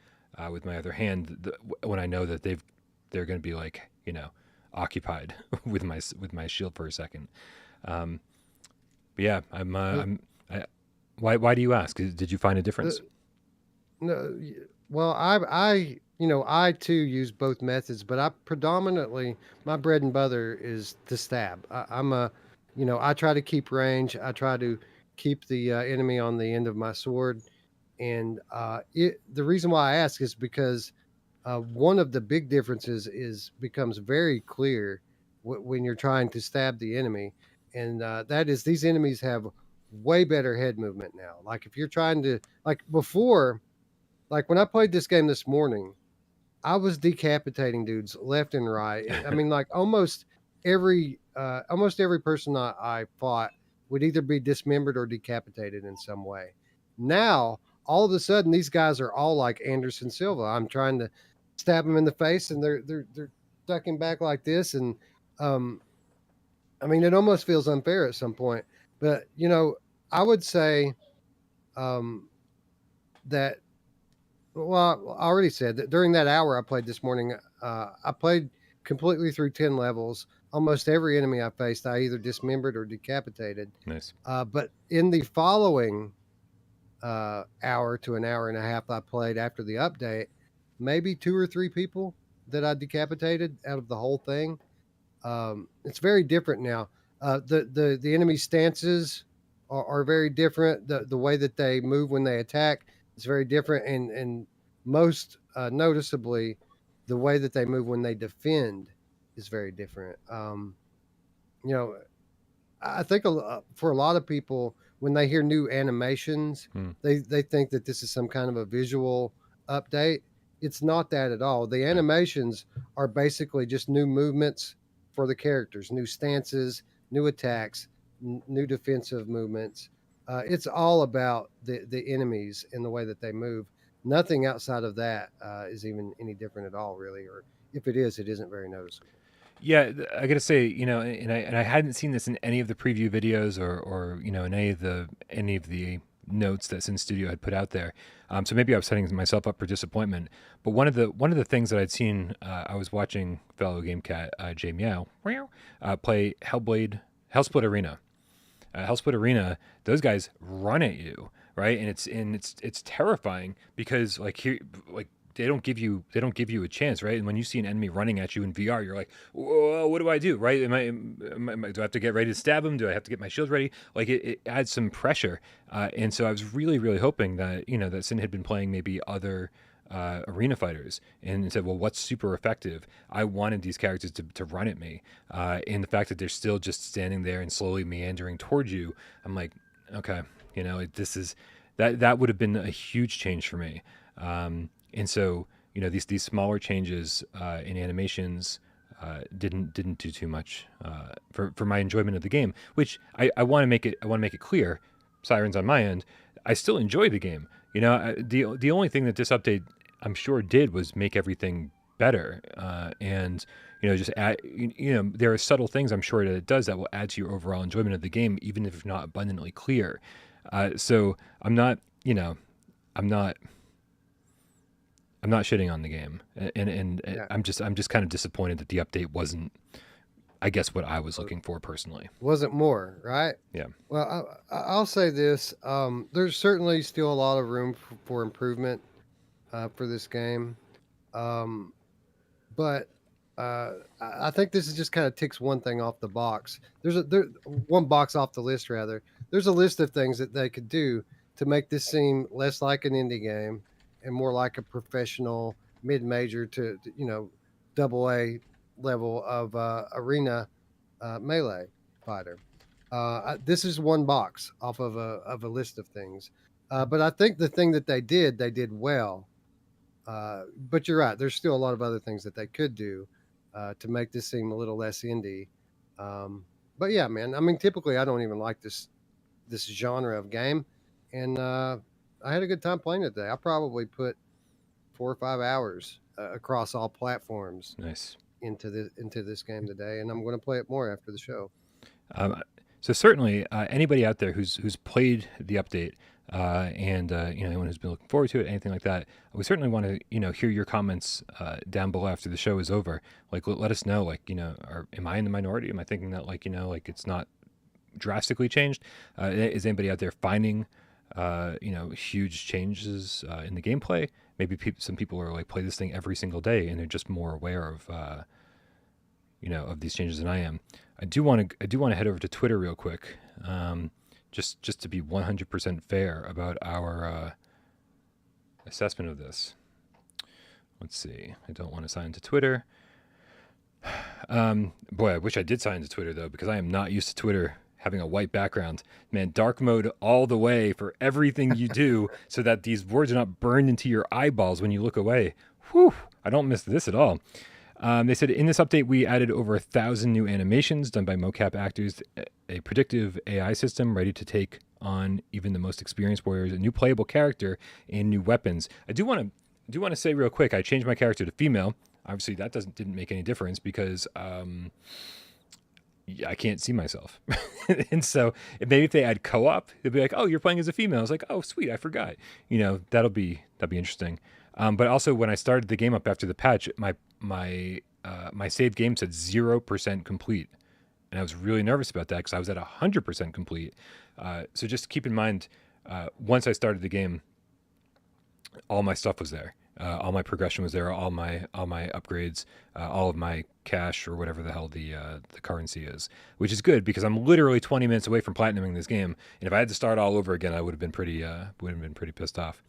with my other hand when I know that they're going to be like occupied with my shield for a second. Um, but yeah, The, why do you ask? Did you find a difference? the, no, well, I too use both methods, but I predominantly my bread and butter is to stab. I try to keep range. I try to keep the enemy on the end of my sword, and the reason why I ask is because one of the big differences is becomes very clear when you're trying to stab the enemy, and that is these enemies have way better head movement now. Like if you're trying to like before, like when I played this game this morning, I was decapitating dudes left and right. I mean, like almost every person I fought would either be dismembered or decapitated in some way. Now, all of a sudden, these guys are all like Anderson Silva. I'm trying to stab them in the face, and they're ducking back like this, and um, I mean, it almost feels unfair at some point. But I would say um, that well, I already said that during that hour I played this morning, I played completely through 10 levels. Almost every enemy I faced, I either dismembered or decapitated. Nice. But in the following hour to an hour and a half I played after the update, maybe two or three people that I decapitated out of the whole thing. It's very different now. The enemy stances are very different. The way that they move when they attack is very different, and most noticeably, the way that they move when they defend is very different. You know, I think for a lot of people, when they hear new animations, Hmm. they think that this is some kind of a visual update. It's not that at all. The Right. animations are basically just new movements for the characters, new stances, new attacks, new defensive movements. It's all about the enemies and the way that they move. Nothing outside of that is even any different at all, really. Or if it is, it isn't very noticeable. Yeah, I gotta say, and I hadn't seen this in any of the preview videos or in any of the notes that Sin Studio had put out there. So maybe I was setting myself up for disappointment. But one of the things that I'd seen, I was watching fellow GameCat Jay Meow play Hellsplit Arena. Hellsplit Arena, those guys run at you, right? And it's terrifying because like they don't give you a chance, right? And when you see an enemy running at you in VR, you're like, whoa, what do I do, right? Do I have to get ready to stab him? Do I have to get my shield ready? Like it adds some pressure, and so I was really really hoping that that Sin had been playing maybe other arena fighters and said, well, what's super effective? I wanted these characters to run at me, and the fact that they're still just standing there and slowly meandering towards you, I'm like, okay, this is that would have been a huge change for me. And so, these smaller changes in animations didn't do too much for my enjoyment of the game. Which I want to make it clear, sirens on my end. I still enjoy the game. The only thing that this update I'm sure did was make everything better, and just add. There are subtle things I'm sure that it does that will add to your overall enjoyment of the game, even if it's not abundantly clear. So I'm not. I'm not. I'm not shitting on the game, and Yeah. I'm just kind of disappointed that the update wasn't, I guess, what I was looking for personally. Wasn't more, right? Yeah. Well, I'll say this: there's certainly still a lot of room for improvement for this game, um, but I think this is just kind of ticks one thing off the box. There one box off the list rather. There's a list of things that they could do to make this seem less like an indie game and more like a professional mid-major to double A level of arena melee fighter. This is one box off of a list of things, but I think the thing that they did well. But you're right. There's still a lot of other things that they could do to make this seem a little less indie. But yeah, man. I mean, typically I don't even like this genre of game, and I had a good time playing it today. I probably put 4 or 5 hours across all platforms Nice. into this game today, and I'm going to play it more after the show. Um, so certainly, anybody out there who's played the update, and anyone who's been looking forward to it, anything like that, we certainly want to hear your comments down below after the show is over. Like, let us know. Like, am I in the minority? Am I thinking that like it's not drastically changed? Is anybody out there finding huge changes in the gameplay? Maybe some people are like play this thing every single day and they're just more aware of of these changes than I am. I do want to head over to Twitter real quick, just to be 100% fair about our assessment of this. Let's see. I don't want to sign into Twitter. Boy, I wish I did sign into Twitter though, because I am not used to Twitter having a white background. Man, dark mode all the way for everything you do, so that these words are not burned into your eyeballs when you look away. Whew! I don't miss this at all. They said in this update, we added over 1,000 new animations done by mocap actors, a predictive AI system ready to take on even the most experienced warriors, a new playable character, and new weapons. I do want to say real quick, I changed my character to female. Obviously, that didn't make any difference because I can't see myself. And so maybe if they add co-op, they'll be like, oh, you're playing as a female. I was like, oh, sweet, I forgot. That'll be interesting. But also when I started the game up after the patch, my save game said 0% complete. And I was really nervous about that because I was at 100% complete. So just keep in mind, once I started the game, all my stuff was there. All my progression was there. All my upgrades, all of my cash or whatever the hell the currency is, which is good because I'm literally 20 minutes away from platinuming this game. And if I had to start all over again, I would have been pretty pissed off.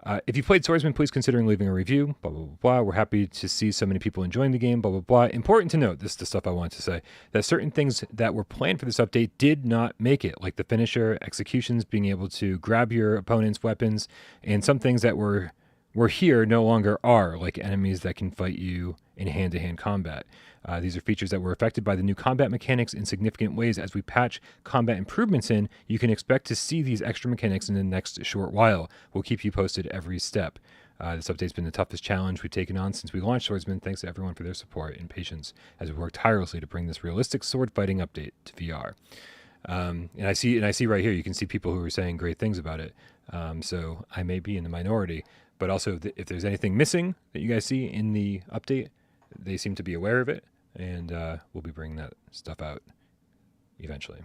If you played Swordsman, please consider leaving a review. Blah, blah, blah, blah. We're happy to see so many people enjoying the game. Blah, blah, blah. Important to note, this is the stuff I want to say, that certain things that were planned for this update did not make it, like the finisher, executions, being able to grab your opponent's weapons, and some things that were here no longer are, like enemies that can fight you in hand-to-hand combat. These are features that were affected by the new combat mechanics in significant ways. As we patch combat improvements in, you can expect to see these extra mechanics in the next short while. We'll keep you posted every step. This update's been the toughest challenge we've taken on since we launched Swordsman. Thanks to everyone for their support and patience as we work tirelessly to bring this realistic sword fighting update to VR. And I see right here, you can see people who are saying great things about it. So I may be in the minority, but also if there's anything missing that you guys see in the update, they seem to be aware of it, and we'll be bringing that stuff out eventually.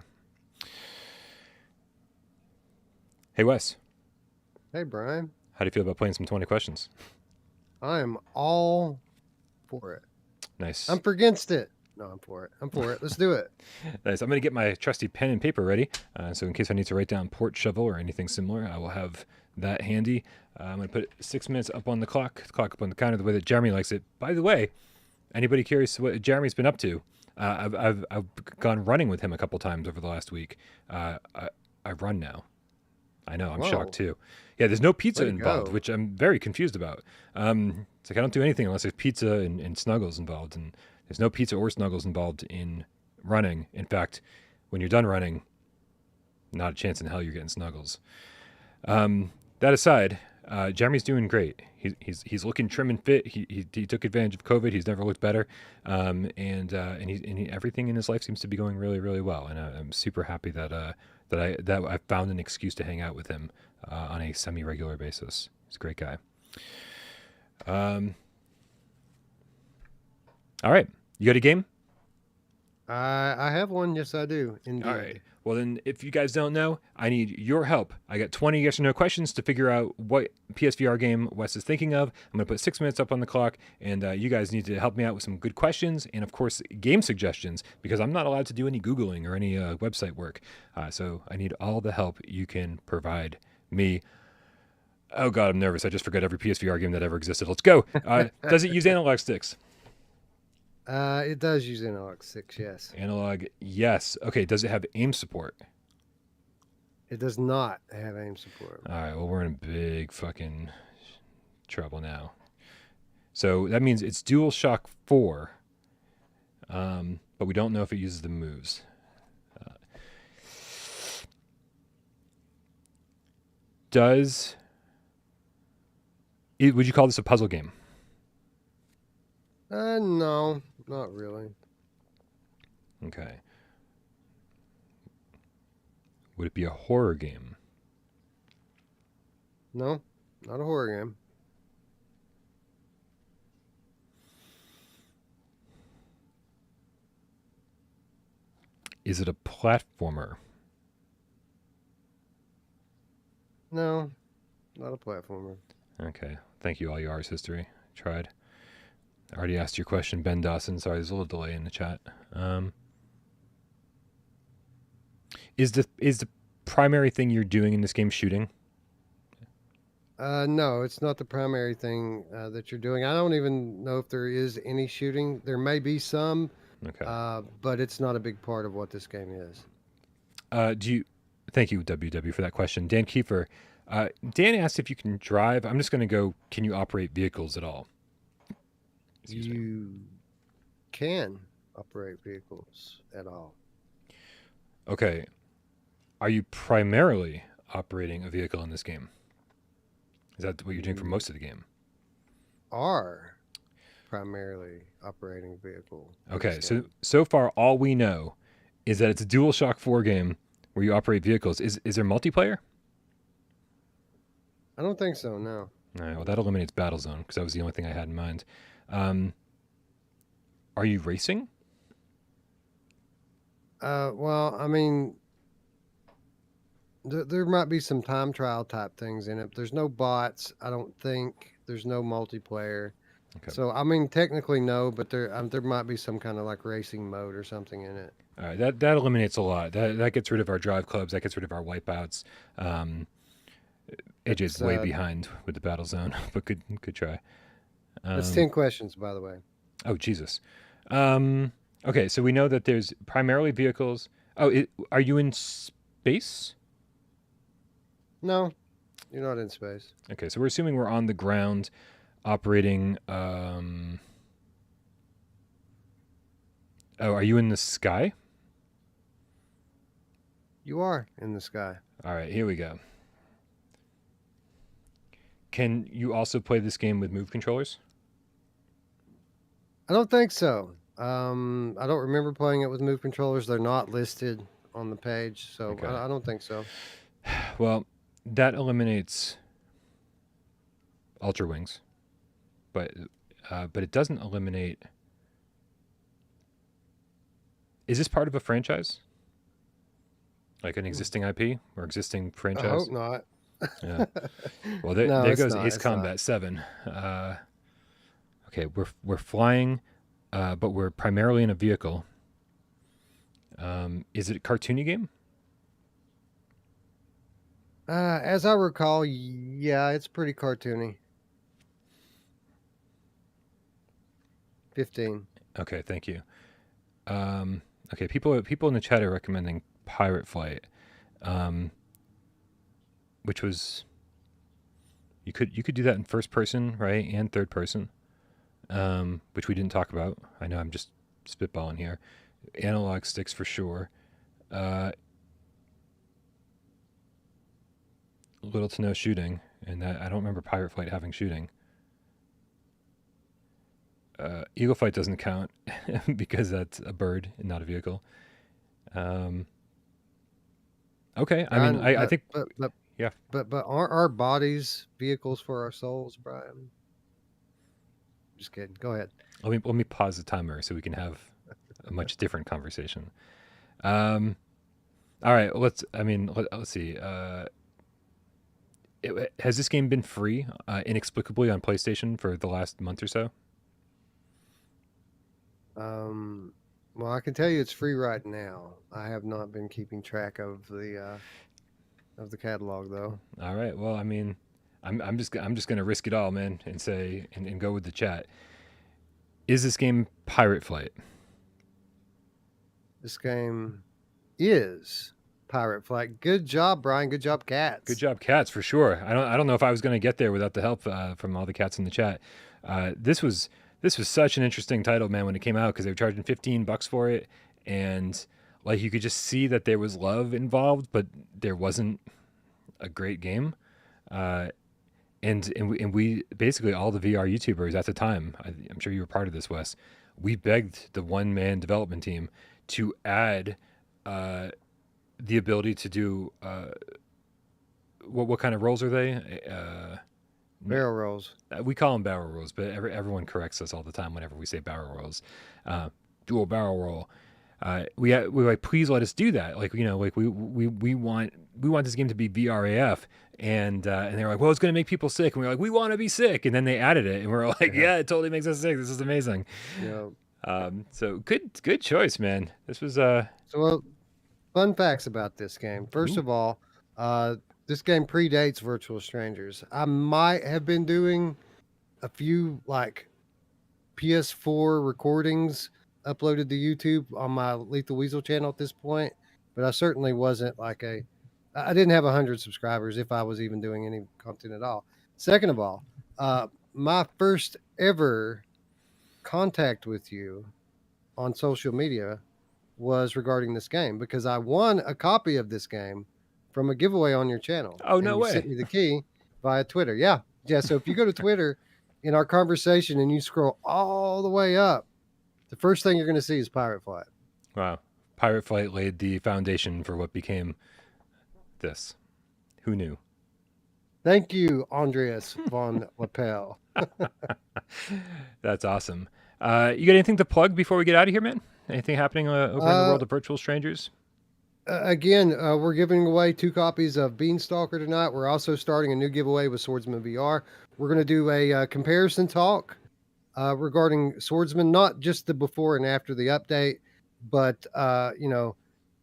Hey, Wes. Hey, Brian. How do you feel about playing some 20 questions? I am all for it. Nice. I'm for against it. No, I'm for it. I'm for it. Let's do it. Nice. I'm going to get my trusty pen and paper ready. So in case I need to write down port shovel or anything similar, I will have that handy. I'm going to put 6 minutes up on the clock up on the counter the way that Jeremy likes it. By the way, anybody curious what Jeremy's been up to? I've gone running with him a couple times over the last week. I run now. I know. I'm shocked too. Yeah, there's no pizza involved, which I'm very confused about. It's like I don't do anything unless there's pizza and Snuggles involved, and there's no pizza or Snuggles involved in running. In fact, when you're done running, not a chance in hell you're getting Snuggles. That aside, Jeremy's doing great. He's looking trim and fit. He took advantage of COVID. He's never looked better, and everything in his life seems to be going really, really well. And I'm super happy that I found an excuse to hang out with him on a semi-regular basis. He's a great guy. All right, you got a game? I have one. Yes, I do. Indeed. All right. Well, then, if you guys don't know, I need your help. I got 20 yes or no questions to figure out what PSVR game Wes is thinking of. I'm going to put 6 minutes up on the clock, and you guys need to help me out with some good questions and, of course, game suggestions, because I'm not allowed to do any Googling or any website work. So I need all the help you can provide me. Oh, God, I'm nervous. I just forgot every PSVR game that ever existed. Let's go. Does it use analog sticks? It does use analog sticks, yes. Analog, yes. Okay, does it have aim support? It does not have aim support. All right, well, we're in a big fucking trouble now. So that means it's DualShock 4, but we don't know if it uses the moves. Would you call this a puzzle game? No, not really. Okay. Would it be a horror game? No, not a horror game. Is it a platformer? No, not a platformer. Okay. Thank you, all you Ars History. Tried. I already asked your question, Ben Dawson. Sorry, there's a little delay in the chat. Is the primary thing you're doing in this game shooting? No, it's not the primary thing that you're doing. I don't even know if there is any shooting. There may be some, but it's not a big part of what this game is. Thank you, WW, for that question. Dan Kiefer. Dan asked if you can drive. I'm just going to go, can you operate vehicles at all? You can operate vehicles at all. Okay. Are you primarily operating a vehicle in this game? Is that what you're doing for most of the game? Are primarily operating a vehicle. Okay, so far all we know is that it's a DualShock 4 game where you operate vehicles. Is there multiplayer? I don't think so, no. All right, well, that eliminates Battlezone, because that was the only thing I had in mind. Are you racing? Well, I mean, there might be some time trial type things in it. There's no bots, I don't think. There's no multiplayer. Okay. So, I mean, technically no, but there might be some kind of like racing mode or something in it. All right, that eliminates a lot. That gets rid of our drive clubs. That gets rid of our wipeouts. AJ's That's way behind with the battle zone, but good try. that's 10 questions, by the way. Oh, Jesus. Okay, so we know that there's primarily vehicles. Oh, are you in space? No, you're not in space. Okay, so we're assuming we're on the ground operating. Oh, are you in the sky? You are in the sky. All right, here we go. Can you also play this game with Move controllers? I don't think so. I don't remember playing it with Move controllers. They're not listed on the page, so Okay. I don't think so. Well, that eliminates Ultra Wings, but it doesn't eliminate. Is this part of a franchise? Like an existing IP or existing franchise? I hope not. Yeah. Well, there, No, there it's goes not, Ace it's Combat not. 7. Okay, we're flying, but we're primarily in a vehicle. Is it a cartoony game? As I recall, yeah, it's pretty cartoony. 15. Okay, thank you. Okay, people in the chat are recommending Pirate Flight, which was you could do that in first person, right, and third person, which we didn't talk about. I know I'm just spitballing here. Analog sticks for sure. Little to no shooting, and I don't remember Pirate Flight having shooting. Eagle Flight doesn't count because that's a bird and not a vehicle. Okay, I mean, I think yeah. But aren't our bodies vehicles for our souls, Brian? Just kidding. Go ahead. Let me pause the timer so we can have a much different conversation. All right, let's see. Has this game been free inexplicably on PlayStation for the last month or so? Well, I can tell you it's free right now. I have not been keeping track of the catalog though. All right. Well, I mean, I'm just gonna risk it all, man, and say and go with the chat. Is this game Pirate Flight? This game is Pirate Flight. Good job, Brian. Good job, cats. Good job, cats, for sure. I don't know if I was gonna get there without the help from all the cats in the chat. This was such an interesting title, man, when it came out because they were charging $15 for it, and like you could just see that there was love involved, but there wasn't a great game. And we basically all the VR YouTubers at the time, I'm sure you were part of this, Wes. We begged the one-man development team to add the ability to do what kind of rolls are they? Barrel rolls. We call them barrel rolls, but everyone corrects us all the time whenever we say barrel rolls. Dual barrel roll. We're like, please let us do that. Like, you know, like we want this game to be VRAF, and they were like, well, it's going to make people sick, and we were like, we want to be sick, and then they added it, and we were like, yeah, it totally makes us sick. This is amazing. Yeah. So good choice, man. This was So, fun facts about this game. First of all, this game predates Virtual Strangers. I might have been doing a few like PS4 recordings uploaded to YouTube on my Lethal Weasel channel at this point, but I certainly wasn't like I didn't have 100 subscribers if I was even doing any content at all. Second of all, my first ever contact with you on social media was regarding this game because I won a copy of this game from a giveaway on your channel. Oh, no way. You sent me the key via Twitter. Yeah. So if you go to Twitter in our conversation and you scroll all the way up, the first thing you're going to see is Pirate Flight. Wow. Pirate Flight laid the foundation for what became this. Who knew? Thank you, Andreas von Lapel. That's awesome. You got anything to plug before we get out of here, man? Anything happening over in the world of Virtual Strangers? Again, we're giving away 2 copies of Beanstalker tonight. We're also starting a new giveaway with Swordsman VR. We're going to do a comparison talk regarding Swordsman, not just the before and after the update, but you know,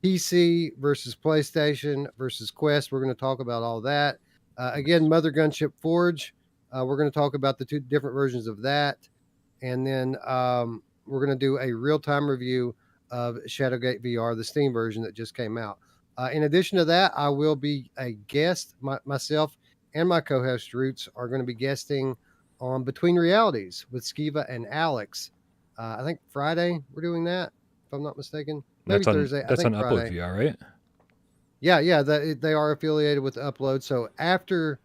PC versus PlayStation versus Quest. We're going to talk about all that. Again, Mother Gunship Forge. We're going to talk about the 2 different versions of that. And then we're going to do a real-time review of Shadowgate VR, the Steam version that just came out. In addition to that, I will be a guest. Myself and my co-host Roots are going to be guesting on Between Realities with Skiva and Alex. I think Friday we're doing that, if I'm not mistaken. Maybe Thursday. That's I think on Friday. Upload VR, right? Yeah. They are affiliated with Upload. So after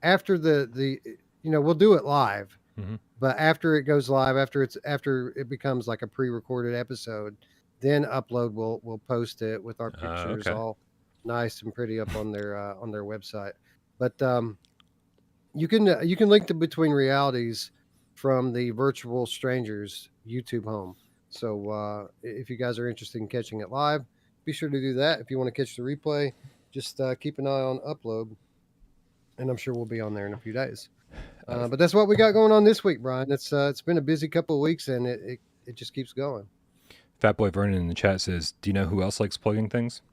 the we'll do it live. Mm-hmm. But after it goes live, after it becomes like a pre-recorded episode, then Upload will post it with our pictures all nice and pretty up on their website. But you can link to Between Realities from the Virtual Strangers YouTube home. So if you guys are interested in catching it live, be sure to do that. If you want to catch the replay, just keep an eye on Upload, and I'm sure we'll be on there in a few days. But that's what we got going on this week, Brian. It's been a busy couple of weeks, and it just keeps going. Fatboy Vernon in the chat says, "Do you know who else likes plugging things?"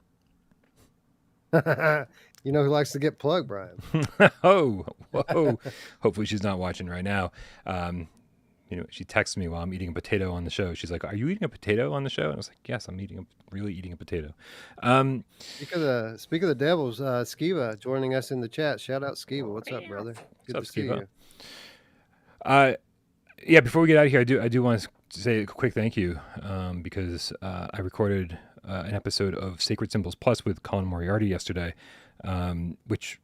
You know who likes to get plugged, Brian? Oh, whoa! Hopefully she's not watching right now. She texts me while I'm eating a potato on the show. She's like, "Are you eating a potato on the show?" And I was like, "Yes, I'm really eating a potato." Speak of the devils, Skiva joining us in the chat. Shout out Skiva. What's up, brother? Good to see you. Yeah, before we get out of here, I do want to say a quick thank you because I recorded an episode of Sacred Symbols Plus with Colin Moriarty yesterday, which,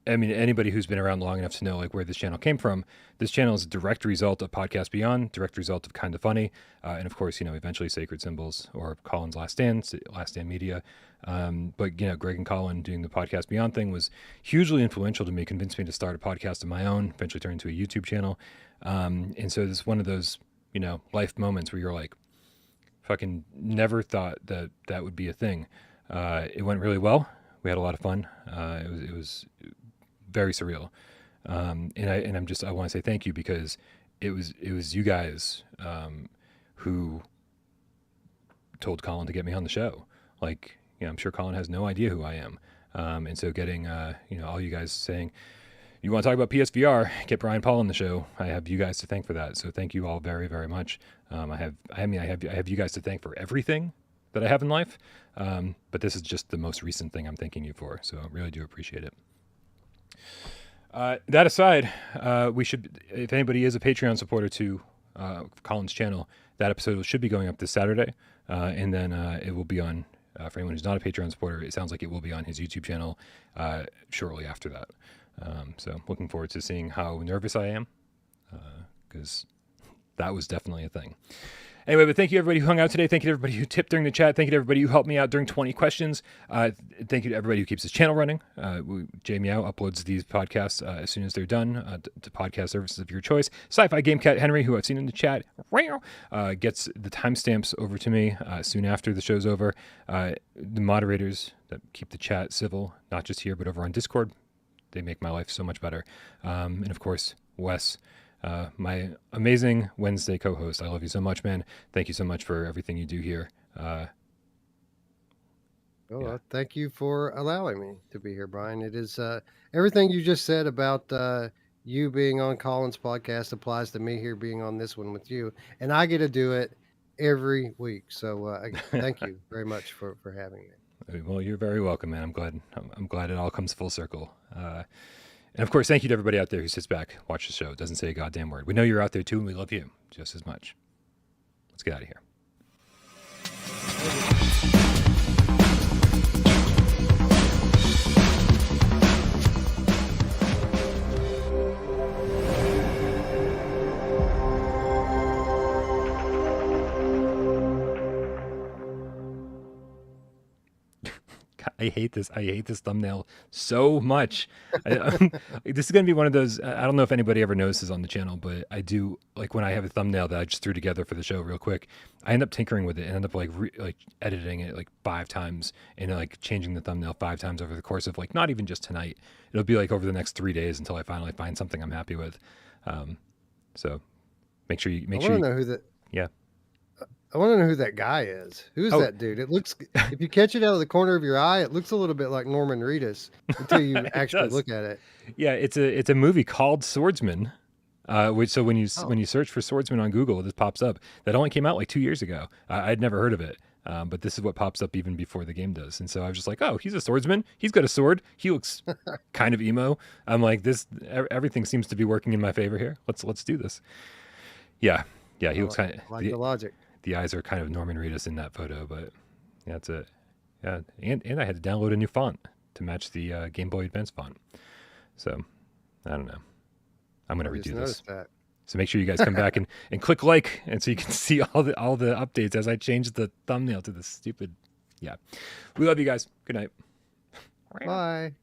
I mean, anybody who's been around long enough to know like where this channel came from. This channel is a direct result of Podcast Beyond, direct result of Kinda Funny, and of course, eventually Sacred Symbols or Colin's Last Stand Media. But Greg and Colin doing the Podcast Beyond thing was hugely influential to me, convinced me to start a podcast of my own, eventually turned into a YouTube channel. And so this is one of those, life moments where you're like, fucking never thought that would be a thing. It went really well. We had a lot of fun. It was very surreal. And I want to say thank you because it was you guys who told Colin to get me on the show. Like, I'm sure Colin has no idea who I am. And so getting, all you guys saying, you want to talk about PSVR, get Brian Paul on the show. I have you guys to thank for that. So thank you all very, very much. I have you guys to thank for everything that I have in life. But this is just the most recent thing I'm thanking you for. So I really do appreciate it. That aside, we should, if anybody is a Patreon supporter to Colin's channel, that episode should be going up this Saturday. And then it will be on, for anyone who's not a Patreon supporter, it sounds like it will be on his YouTube channel shortly after that. So looking forward to seeing how nervous I am, because that was definitely a thing. Anyway, but thank you everybody who hung out today. Thank you to everybody who tipped during the chat. Thank you to everybody who helped me out during 20 questions. Thank you to everybody who keeps this channel running. Meow uploads these podcasts as soon as they're done to podcast services of your choice. Sci-Fi Game Cat Henry, who I've seen in the chat, gets the timestamps over to me soon after the show's over. The moderators that keep the chat civil, not just here, but over on Discord. They make my life so much better. And of course, Wes, my amazing Wednesday co-host. I love you so much, man. Thank you so much for everything you do here. Thank you for allowing me to be here, Brian. It is everything you just said about you being on Colin's podcast applies to me here being on this one with you. And I get to do it every week. So thank you very much for having me. Well, you're very welcome, man. I'm glad it all comes full circle. And of course, thank you to everybody out there who sits back, watch the show, doesn't say a goddamn word. We know you're out there too, and we love you just as much. Let's get out of here. I hate this thumbnail so much. This is going to be one of those, I don't know if anybody ever notices on the channel, but I do, like when I have a thumbnail that I just threw together for the show real quick, I end up tinkering with it and end up like editing it like 5 times and like changing the thumbnail 5 times over the course of like, not even just tonight. It'll be like over the next 3 days until I finally find something I'm happy with. So make sure you know who that. Yeah. I want to know who that guy is. Who's Oh. that dude? It looks, if you catch it out of the corner of your eye, it looks a little bit like Norman Reedus until you It actually does. look at it. Yeah, it's a movie called Swordsman. Which so when you Oh. when you search for Swordsman on Google, this pops up. That only came out like 2 years ago. I'd never heard of it, but this is what pops up even before the game does. And so I was just like, oh, he's a swordsman. He's got a sword. He looks kind of emo. I'm like, this everything seems to be working in my favor here. Let's do this. Yeah, he looks kind of like the logic. The eyes are kind of Norman Reedus in that photo, but yeah, that's it. Yeah, and I had to download a new font to match the Game Boy Advance font. So I don't know. I'm gonna redo this. That. So make sure you guys come back and click like, and so you can see all the updates as I change the thumbnail to this stupid. Yeah, we love you guys. Good night. Bye.